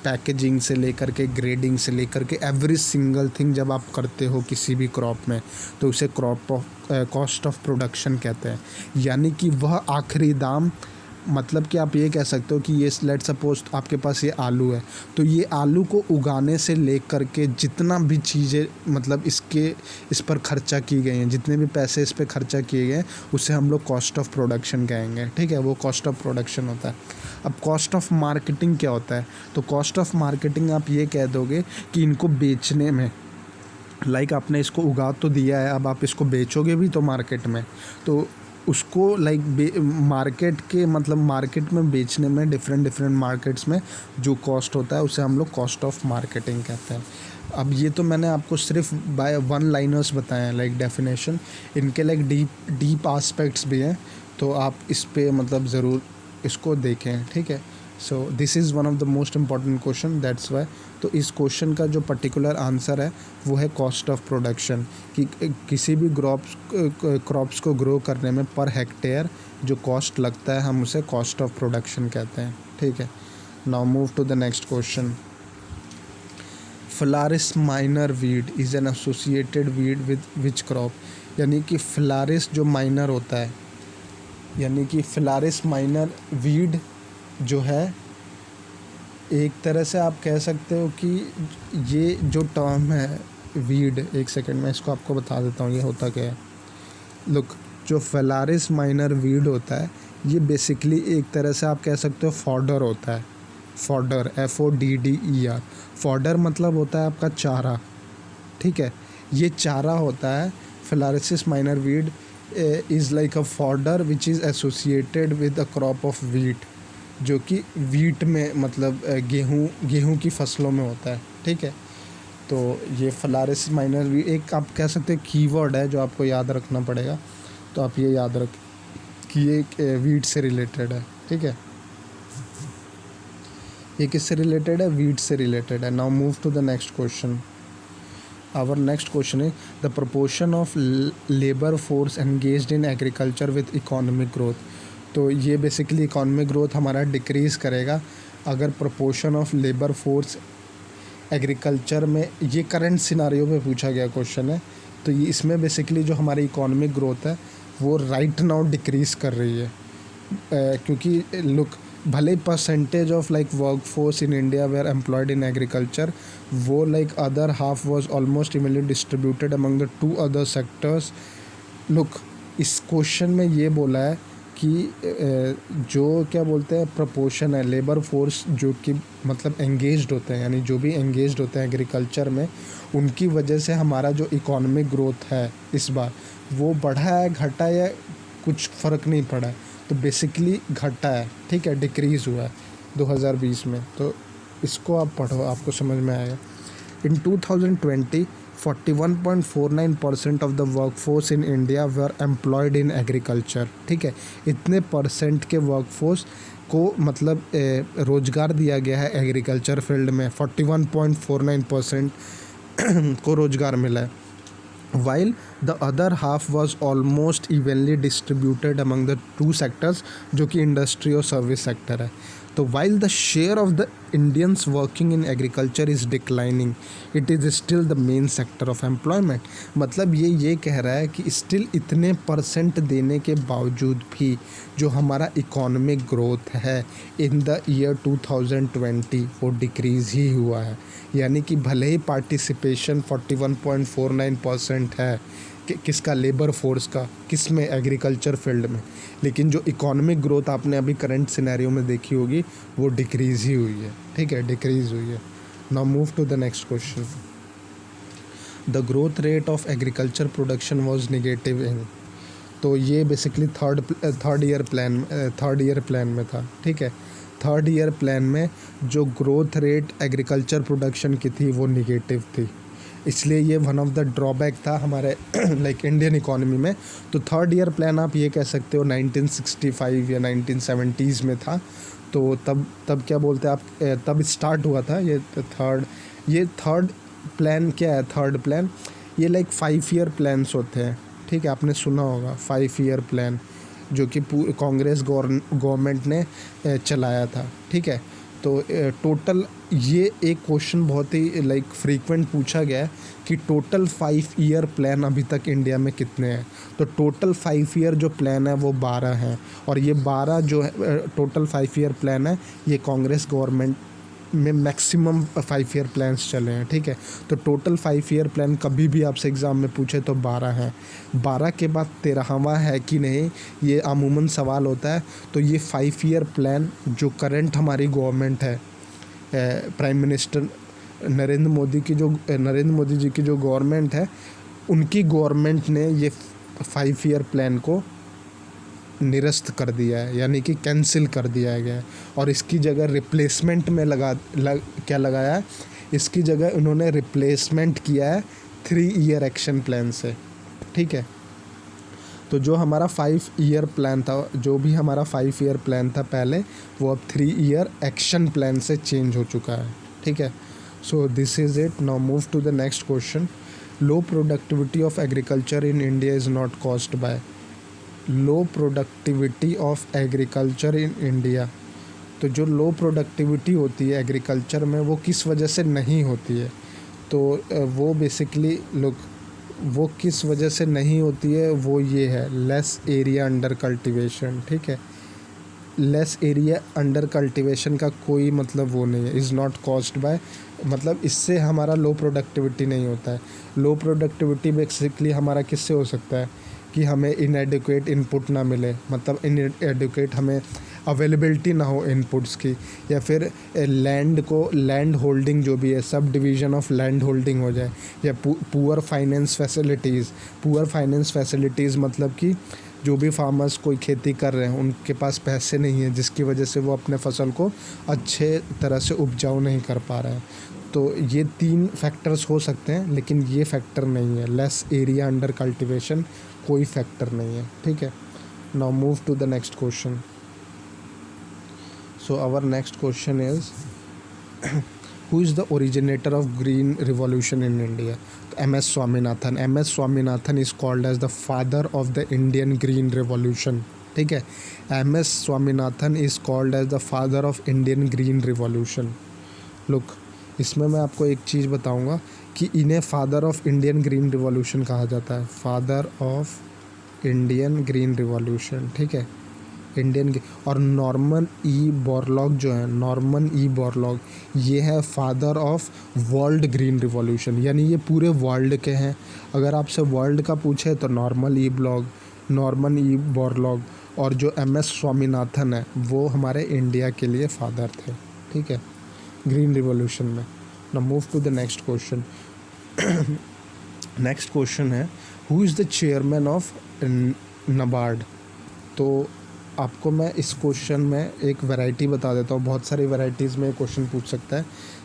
पैकेजिंग से लेकर के ग्रेडिंग से लेकर के एवरी सिंगल थिंग जब आप करते हो किसी भी क्रॉप में, तो उसे कॉस्ट ऑफ प्रोडक्शन कहते हैं। यानी कि वह आखिरी दाम, मतलब कि आप ये कह सकते हो कि ये लेट सपोज आपके पास ये आलू है, तो ये आलू को उगाने से लेकर के जितना भी चीज़ें मतलब इस पर खर्चा की गई हैं, जितने भी पैसे इस पर खर्चा किए गए हैं, उसे हम लोग कॉस्ट ऑफ प्रोडक्शन कहेंगे, ठीक है। वो कॉस्ट ऑफ प्रोडक्शन होता है। अब कॉस्ट ऑफ मार्केटिंग क्या होता है? तो कॉस्ट ऑफ मार्केटिंग आप ये कह दोगे कि इनको बेचने में, लाइक आपने इसको उगा तो दिया है, अब आप इसको बेचोगे भी तो मार्केट में, तो उसको लाइक मार्केट के मतलब मार्केट में बेचने में डिफरेंट मार्केट्स में जो कॉस्ट होता है उसे हम लोग कॉस्ट ऑफ मार्केटिंग कहते हैं। अब ये तो मैंने आपको सिर्फ बाय वन लाइनर्स बताए हैं, लाइक डेफिनेशन, इनके लाइक डीप एस्पेक्ट्स भी हैं, तो आप इस पे मतलब ज़रूर इसको देखें, ठीक है। So this is one of the most important question, that's why. तो इस क्वेश्चन का जो पर्टिकुलर आंसर है वो है कॉस्ट ऑफ प्रोडक्शन, कि किसी भी क्रॉप्स को ग्रो करने में पर हेक्टेयर जो कॉस्ट लगता है हम उसे कॉस्ट ऑफ प्रोडक्शन कहते हैं, ठीक है। Now move to the next question. Phalaris minor weed is an associated weed with which crop? यानी कि फ्लारिस जो माइनर होता है, यानी कि फ्लारिस माइनर वीड जो है, एक तरह से आप कह सकते हो कि ये जो टर्म है वीड, एक सेकंड में इसको आपको बता देता हूँ ये होता क्या है। लुक, जो फ्लारिस माइनर वीड होता है ये बेसिकली एक तरह से आप कह सकते हो फॉडर होता है। फॉडर, FODDER, फॉडर मतलब होता है आपका चारा, ठीक है। ये चारा होता है। Phalaris minor weed is like a fodder which is associated with a crop of wheat, जो कि वीट में मतलब गेहूँ की फसलों में होता है, ठीक है। तो ये फ्लारिस माइनर वीड एक आप कह सकते हैं कीवर्ड है जो आपको याद रखना पड़ेगा, तो आप ये याद रख कि ये वीट से रिलेटेड है, ठीक है। ये किससे रिलेटेड है? वीट से रिलेटेड है। Now move to the next question. Our next question is the proportion of labour force engaged in agriculture with economic growth. तो ये बेसिकली इकोनॉमिक ग्रोथ हमारा डिक्रीज़ करेगा अगर proportion of labour force agriculture में, ये करंट सिनारियो में पूछा गया क्वेश्चन है, तो ये इसमें बेसिकली जो हमारी इकोनॉमिक ग्रोथ है वो राइट नाउ डिक्रीज़ कर रही है, क्योंकि लुक, भले percentage of like work force in India were employed in agriculture, वो like other half was almost evenly distributed among the 2 other sectors. Look, इस क्वेश्चन में ये बोला है कि जो क्या बोलते हैं प्रोपोर्शन है लेबर फोर्स जो कि मतलब एंगेज्ड होते हैं, यानी जो भी एंगेज्ड होते हैं एग्रीकल्चर में, उनकी वजह से हमारा जो इकोनॉमिक ग्रोथ है इस बार वो बढ़ा है, घटा है, कुछ फ़र्क नहीं पड़ा है, तो बेसिकली घटा है, ठीक है, डिक्रीज़ हुआ है 2020 में। तो इसको आप पढ़ो, आपको समझ में आएगा। इन 2020 41.49% of the workforce in India were employed in agriculture, ठीक है। इतने परसेंट के वर्कफोर्स को मतलब रोज़गार दिया गया है एग्रीकल्चर फील्ड में, 41.49% को रोज़गार मिला है। while the other half was almost evenly distributed among the 2 sectors जो कि इंडस्ट्री और सर्विस सेक्टर है। तो while the share of the Indians working in agriculture is declining, it is still the main sector of employment. मतलब ये कह रहा है कि स्टिल इतने परसेंट देने के बावजूद भी जो हमारा इकोनॉमिक ग्रोथ है इन द ईयर 2020 वो डिक्रीज़ ही हुआ है. यानी कि भले ही पार्टिसिपेशन 41.49% है किसका, लेबर फोर्स का, किस में, एग्रीकल्चर फील्ड में, लेकिन जो इकोनॉमिक ग्रोथ आपने अभी करंट सिनेरियो में देखी होगी वो डिक्रीज़ ही हुई है. ठीक है, डिक्रीज़ हुई है. Now move to the next question. The growth rate of agriculture production was negative in, तो ये बेसिकली थर्ड ईयर प्लान में था. ठीक है, थर्ड ईयर प्लान में जो ग्रोथ रेट एग्रीकल्चर प्रोडक्शन की थी वो निगेटिव थी, इसलिए ये वन ऑफ द ड्रॉबैक था हमारे लाइक इंडियन इकोनॉमी में. तो थर्ड ईयर प्लान आप ये कह सकते हो 1965 या 1970s में था. तो तब क्या बोलते हैं आप, तब स्टार्ट हुआ था ये थर्ड प्लान. क्या है थर्ड प्लान? ये लाइक 5 ईयर प्लान्स होते हैं. ठीक है, आपने सुना होगा 5 ईयर प्लान जो कि कांग्रेस गवर्नमेंट ने चलाया था. ठीक है, तो टोटल ये एक क्वेश्चन बहुत ही लाइक फ्रीक्वेंट पूछा गया है कि टोटल 5 ईयर प्लान अभी तक इंडिया में कितने हैं. तो टोटल 5 ईयर जो प्लान है वो 12 हैं, और ये 12 जो है टोटल 5 ईयर प्लान है ये कांग्रेस गवर्नमेंट में मैक्सिमम 5 ईयर प्लान्स चले हैं. ठीक है, तो टोटल 5 ईयर प्लान कभी भी आपसे एग्ज़ाम में पूछे तो 12 हैं. 12 के बाद 13वां है कि नहीं ये अमूमन सवाल होता है. तो ये 5 ईयर प्लान जो करंट हमारी गवर्नमेंट है, प्राइम मिनिस्टर नरेंद्र मोदी जी की जो गवर्नमेंट है, उनकी गवर्नमेंट ने ये 5 ईयर प्लान को निरस्त कर दिया है, यानी कि कैंसिल कर दिया गया है. और इसकी जगह रिप्लेसमेंट में क्या लगाया है, इसकी जगह उन्होंने रिप्लेसमेंट किया है 3 ईयर एक्शन प्लान से. ठीक है, तो जो हमारा 5 ईयर प्लान था, जो भी हमारा 5 ईयर प्लान था पहले, वो अब 3 ईयर एक्शन प्लान से चेंज हो चुका है. ठीक है, so this is it. Now move to the next question. Low productivity of agriculture in India is not caused by. Low productivity of agriculture in India, तो जो लो प्रोडक्टिविटी होती है एग्रीकल्चर में वो किस वजह से नहीं होती है. तो वो बेसिकली वो किस वजह से नहीं होती है, वो ये है लेस एरिया अंडर कल्टीवेशन. ठीक है, लेस एरिया अंडर कल्टीवेशन का कोई मतलब वो नहीं है, इज़ नॉट कॉज्ड बाय, मतलब इससे हमारा लो प्रोडक्टिविटी नहीं होता है. लो प्रोडक्टिविटी बेसिकली हमारा किससे हो सकता है कि हमें इनएडिक्वेट इनपुट ना मिले, मतलब इनएडिक्वेट हमें अवेलेबिलिटी ना हो इनपुट्स की, या फिर लैंड होल्डिंग जो भी है, sub division of land holding हो जाए, या पुअर फाइनेंस फैसिलिटीज़ मतलब कि जो भी फार्मर्स कोई खेती कर रहे हैं उनके पास पैसे नहीं है, जिसकी वजह से वो अपने फसल को अच्छे तरह से उपजाऊ नहीं कर पा रहे हैं. तो ये 3 फैक्टर्स हो सकते हैं, लेकिन ये फैक्टर नहीं है. लेस एरिया अंडर कल्टीवेशन कोई फैक्टर नहीं है. ठीक है, now move to the next question. So our next question is who is the originator of green revolution in India. MS Swaminathan is called as the father of the Indian green revolution. ठीक है, MS Swaminathan is called as the father of Indian green revolution. Look, इसमें मैं आपको एक चीज़ बताऊंगा कि इन्हें father of Indian green revolution कहा जाता है, father of Indian green revolution. ठीक है, और नॉर्मन ई बोरलॉग जो है, ये है father of world green revolution, यानी ये पूरे वर्ल्ड के हैं. अगर आपसे वर्ल्ड का पूछे तो नॉर्मन ई बोरलॉग, और जो MS स्वामीनाथन है वो हमारे इंडिया के लिए फादर थे. ठीक है, ग्रीन रिवॉल्यूशन में. Now move to the next question. Next question है who is the chairman of NABARD. तो आपको मैं इस क्वेश्चन में एक वैरायटी बता देता हूँ, बहुत सारी वैरायटीज़ में क्वेश्चन पूछ सकता है.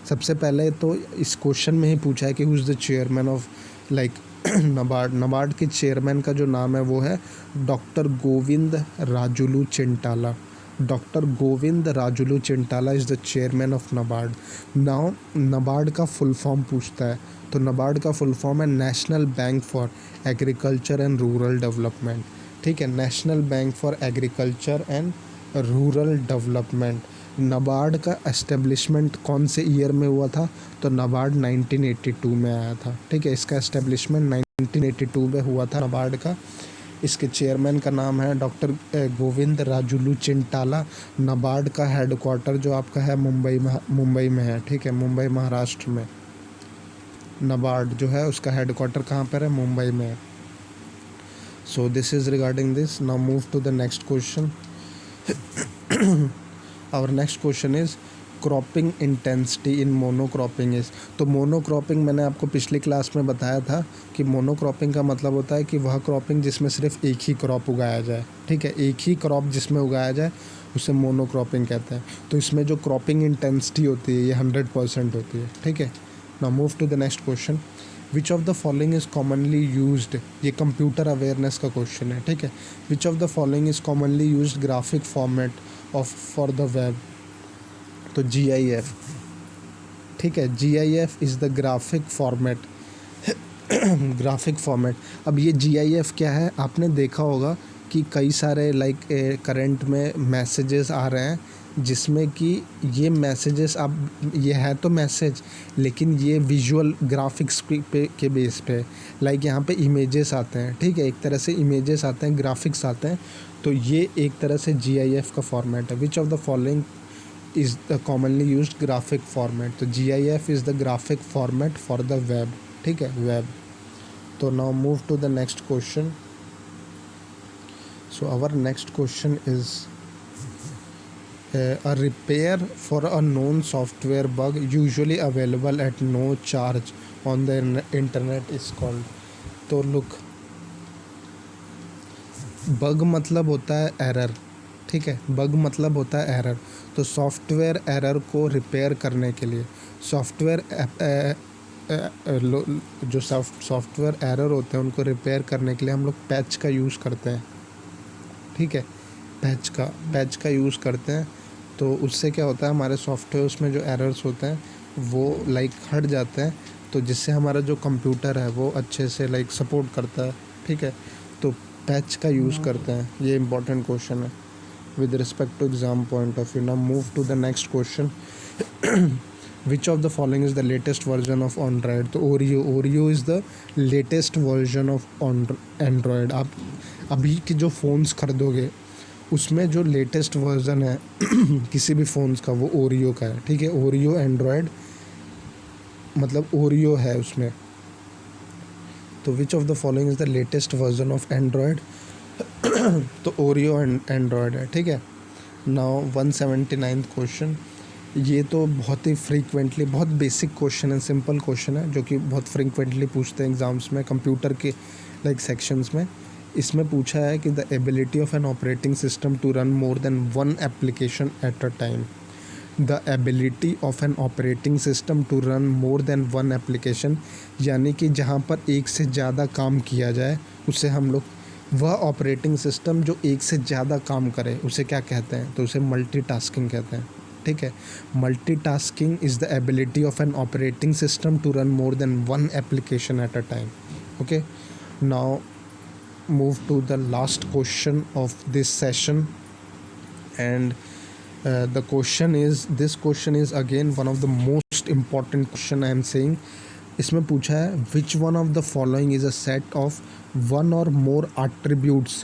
सबसे पहले तो इस क्वेश्चन में ही पूछा है कि who is the chairman of like NABARD के चेयरमैन का जो नाम है वो है doctor Govind Rajulu Chintala. Doctor Govind Rajulu Chintala is the chairman of NABARD. Now NABARD का फुल फॉर्म पूछता है, तो NABARD का फुल फॉर्म है national bank for agriculture and rural development. ठीक है, national bank for agriculture and rural development. NABARD का एस्टेब्लिशमेंट कौन से ईयर में हुआ था? तो नाबार्ड 1982 में आया था, ठीक है। इसका एस्टेब्लिशमेंट 1982 में हुआ था नाबार्ड का। इसके चेयरमैन का नाम है डॉक्टर गोविंद राजुलू चिंटाला। नाबार्ड का हेडक्वार्टर जो आपका है मुंबई में है, ठीक है, मुंबई महाराष्ट्र में। नाबार्ड जो है उसका हेडक्वार्टर कहाँ पर है? मुंबई में है। So this is regarding this. Now move to the next question. Our next question is cropping intensity in monocropping is. तो मोनोक्रॉपिंग मैंने आपको पिछली क्लास में बताया था कि मोनोक्रॉपिंग का मतलब होता है कि वह क्रॉपिंग जिसमें सिर्फ एक ही क्रॉप उगाया जाए, ठीक है, एक ही क्रॉप जिसमें उगाया जाए उसे मोनोक्रॉपिंग कहते हैं। तो इसमें जो क्रॉपिंग इंटेंसिटी होती है ये 100% होती है, ठीक है। Now move to the next question. Which of the following is commonly used, ये कंप्यूटर अवेयरनेस का क्वेश्चन है, ठीक है। Which of the following is commonly used graphic format of for the web? तो GIF, ठीक है, GIF is the graphic format. Graphic format. अब ये GIF क्या है? आपने देखा होगा कि कई सारे करंट में मैसेजेस आ रहे हैं जिसमें कि ये मैसेजेस, अब ये है तो मैसेज लेकिन ये विजुअल ग्राफिक्स के बेस पे, यहाँ पे इमेजेस आते हैं, ठीक है, एक तरह से इमेजेस आते हैं, ग्राफिक्स आते हैं। तो ये एक तरह से GIF का फॉर्मेट है। Which of the following is the commonly used graphic format? तो GIF is the graphic format for the web, ठीक है, web। तो now move to the next question. So our next question is a repair for a known software bug usually available at no charge on the internet is called। तो look, बग मतलब होता है एरर, ठीक है, बग मतलब होता है एरर। तो सॉफ्टवेयर एरर को रिपेयर करने के लिए जो सॉफ्टवेयर एरर होते हैं उनको रिपेयर करने के लिए हम लोग पैच का यूज़ करते हैं, ठीक है, पैच का यूज़ करते हैं। तो उससे क्या होता है, हमारे सॉफ्टवेयर्स में जो एरर्स होते हैं वो हट जाते हैं, तो जिससे हमारा जो कंप्यूटर है वो अच्छे से सपोर्ट करता है, ठीक है। तो पैच का यूज़ करते हैं, ये इंपॉर्टेंट क्वेश्चन है with respect to exam point of view. Now move to the next question. Which of the following is the latest version of Android? तो Oreo is the latest version of Android। आप अभी के जो फ़ोन्स खरीदोगे उसमें जो लेटेस्ट वर्जन है किसी भी फ़ोन्स का वो Oreo का है, ठीक है। Oreo एंड्रॉयड मतलब Oreo है उसमें। तो which of the following is the latest version of Android? तो Oreo एंड्रॉयड है, ठीक है। Now 179th question. ये तो बहुत ही फ्रीक्वेंटली, बहुत बेसिक क्वेश्चन है, सिंपल क्वेश्चन है जो कि बहुत फ्रीक्वेंटली पूछते हैं एग्ज़ाम्स में, कंप्यूटर के सेक्शंस में। इसमें पूछा है कि the ability of an operating system to run more than one application at a time. The ability of an operating system to run more than one application, यानी कि जहाँ पर एक से ज़्यादा काम किया जाए उसे हम लोग, वह ऑपरेटिंग सिस्टम जो एक से ज़्यादा काम करे उसे क्या कहते हैं? तो उसे मल्टीटास्किंग कहते हैं, ठीक है। Multitasking is the ability of an operating system to run more than one application at a time. Okay, now move to the last question of this session and the question is, this question is again one of the most important question I am saying। इसमें पूछा है which one of the following is a set of one or more attributes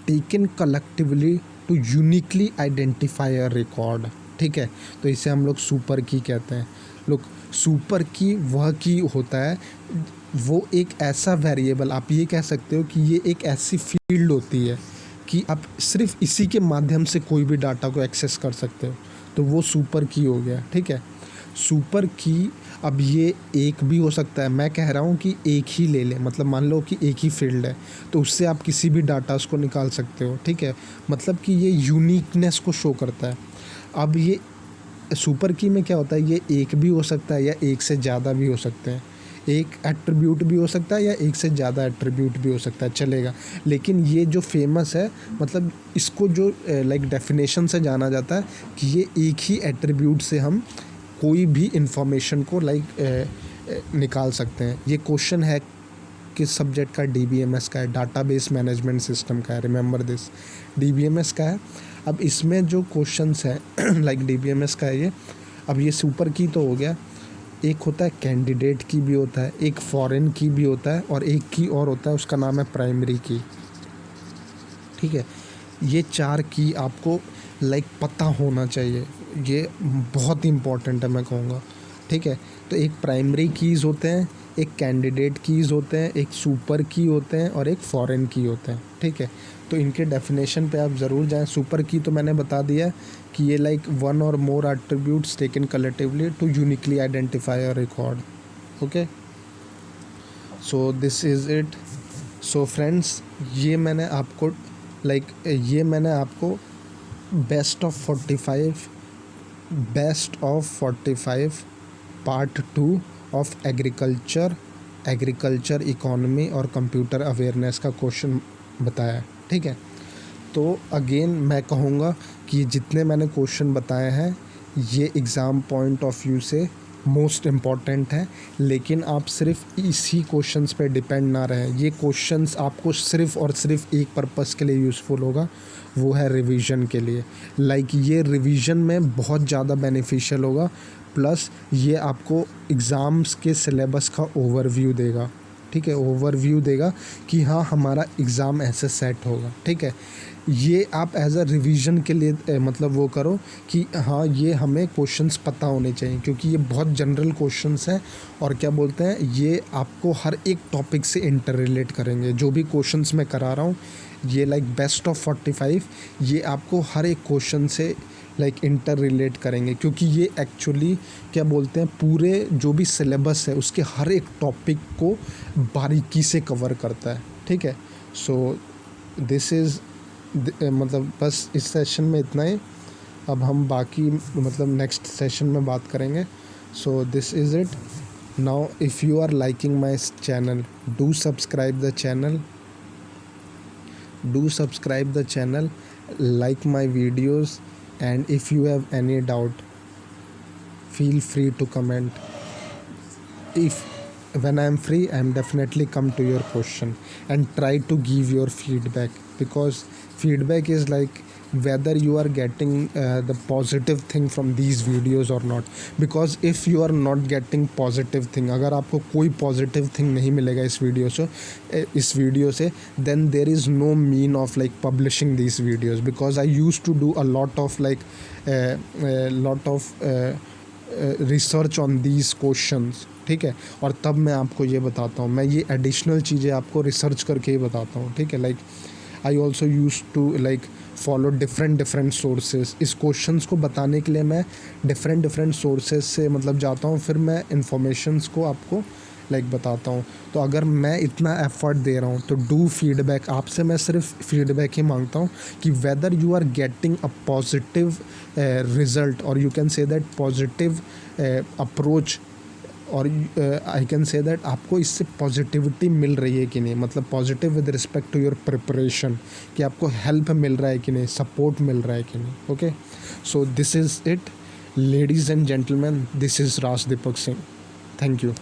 taken collectively to uniquely identify a record, ठीक है। तो इसे हम लोग सुपर की कहते हैं। लोग सुपर की वह की होता है, वो एक ऐसा वेरिएबल, आप ये कह सकते हो कि ये एक ऐसी फील्ड होती है कि आप सिर्फ इसी के माध्यम से कोई भी डाटा को एक्सेस कर सकते हो, तो वो सुपर की हो गया, ठीक है। सुपर की, अब ये एक भी हो सकता है, मैं कह रहा हूँ कि एक ही ले ले, मतलब मान लो कि एक ही फील्ड है तो उससे आप किसी भी डाटा को निकाल सकते हो, ठीक है। मतलब कि ये यूनिकनेस को शो करता है। अब ये सुपर की में क्या होता है, ये एक भी हो सकता है या एक से ज़्यादा भी हो सकते हैं, एक एट्रीब्यूट भी हो सकता है या एक से ज़्यादा एट्रीब्यूट भी हो सकता है, चलेगा। लेकिन ये जो फेमस है, मतलब इसको जो डेफिनेशन से जाना जाता है कि ये एक ही एट्रीब्यूट से हम कोई भी इंफॉर्मेशन को निकाल सकते हैं। ये क्वेश्चन है किस सब्जेक्ट का? DBMS का है, डाटाबेस मैनेजमेंट सिस्टम का है। रिमेंबर दिस, DBMS का है। अब इसमें जो क्वेश्चंस हैं लाइक DBMS का है ये, अब ये सुपर की तो हो गया, एक होता है कैंडिडेट की भी होता है, एक फॉरेन की भी होता है, और एक की और होता है उसका नाम है प्राइमरी की। ठीक है, ये 4 की आपको लाइक पता होना चाहिए, ये बहुत इंपॉर्टेंट है मैं कहूँगा। ठीक है, तो एक प्राइमरी कीज़ होते हैं, एक कैंडिडेट कीज़ होते हैं, एक सुपर की होते हैं और एक फॉरेन की होते हैं। ठीक है, तो इनके डेफिनेशन पे आप ज़रूर जाएं। सुपर की तो मैंने बता दिया कि ये लाइक वन और more attributes taken collectively to uniquely identify a record. Okay, so this is it. So friends, ये मैंने आपको best of 45 part 2 of agriculture economy और कंप्यूटर अवेयरनेस का क्वेश्चन बताया। ठीक है, तो अगेन मैं कहूँगा कि जितने मैंने क्वेश्चन बताए हैं ये एग्ज़ाम पॉइंट ऑफ व्यू से मोस्ट इम्पॉर्टेंट है, लेकिन आप सिर्फ इसी क्वेश्चंस पे डिपेंड ना रहें। ये क्वेश्चंस आपको सिर्फ और सिर्फ एक पर्पस के लिए यूज़फुल होगा, वो है रिवीजन के लिए। लाइक ये रिवीजन में बहुत ज़्यादा बेनिफिशियल होगा, प्लस ये आपको एग्ज़ाम्स के सिलेबस का ओवरव्यू देगा। ठीक है, ओवरव्यू देगा कि हाँ हमारा एग्ज़ाम ऐसे सेट होगा। ठीक है, ये आप एज अ रिवीजन के लिए मतलब वो करो कि हाँ ये हमें क्वेश्चंस पता होने चाहिए, क्योंकि ये बहुत जनरल क्वेश्चंस हैं और क्या बोलते हैं ये आपको हर एक टॉपिक से इंटर रिलेट करेंगे। जो भी क्वेश्चंस मैं करा रहा हूँ ये लाइक बेस्ट ऑफ 45 ये आपको हर एक क्वेश्चन से लाइक इंटर रिलेट करेंगे, क्योंकि ये एक्चुअली क्या बोलते हैं पूरे जो भी सिलेबस है उसके हर एक टॉपिक को बारीकी से कवर करता है। ठीक है, सो दिस इज़ मतलब बस इस सेशन में इतना ही। अब हम बाकी मतलब नेक्स्ट सेशन में बात करेंगे। So this is it. Now if you are liking my channel, do subscribe the channel, like my videos, and if you have any doubt feel free to comment. If when I am free I am definitely come to your question and try to give your feedback, because feedback is like whether you are getting the positive thing from these videos or not. Because if you are not getting positive thing, अगर आपको कोई positive thing नहीं मिलेगा इस वीडियो से then there is no mean of like publishing these videos, because I used to do a lot of research on these questions. ठीक है, और तब मैं आपको ये बताता हूँ, मैं ये एडिशनल चीज़ें आपको रिसर्च करके ही बताता हूँ। ठीक है, like I also use to like follow different sources. इस क्वेश्चंस को बताने के लिए मैं डिफरेंट सोर्सेज से मतलब जाता हूँ, फिर मैं इंफॉर्मेशंस को आपको लाइक बताता हूँ। तो अगर मैं इतना एफर्ट दे रहा हूँ तो डू फीडबैक। आपसे मैं सिर्फ फीडबैक ही मांगता हूँ कि whether you are getting a positive result, और you can say that positive approach, और आई कैन से दैट आपको इससे पॉजिटिविटी मिल रही है कि नहीं, मतलब positive with respect to your preparation, कि आपको हेल्प मिल रहा है कि नहीं, सपोर्ट मिल रहा है कि नहीं। Okay, so this is it ladies and gentleman, this is Raj Deepak Singh. Thank you.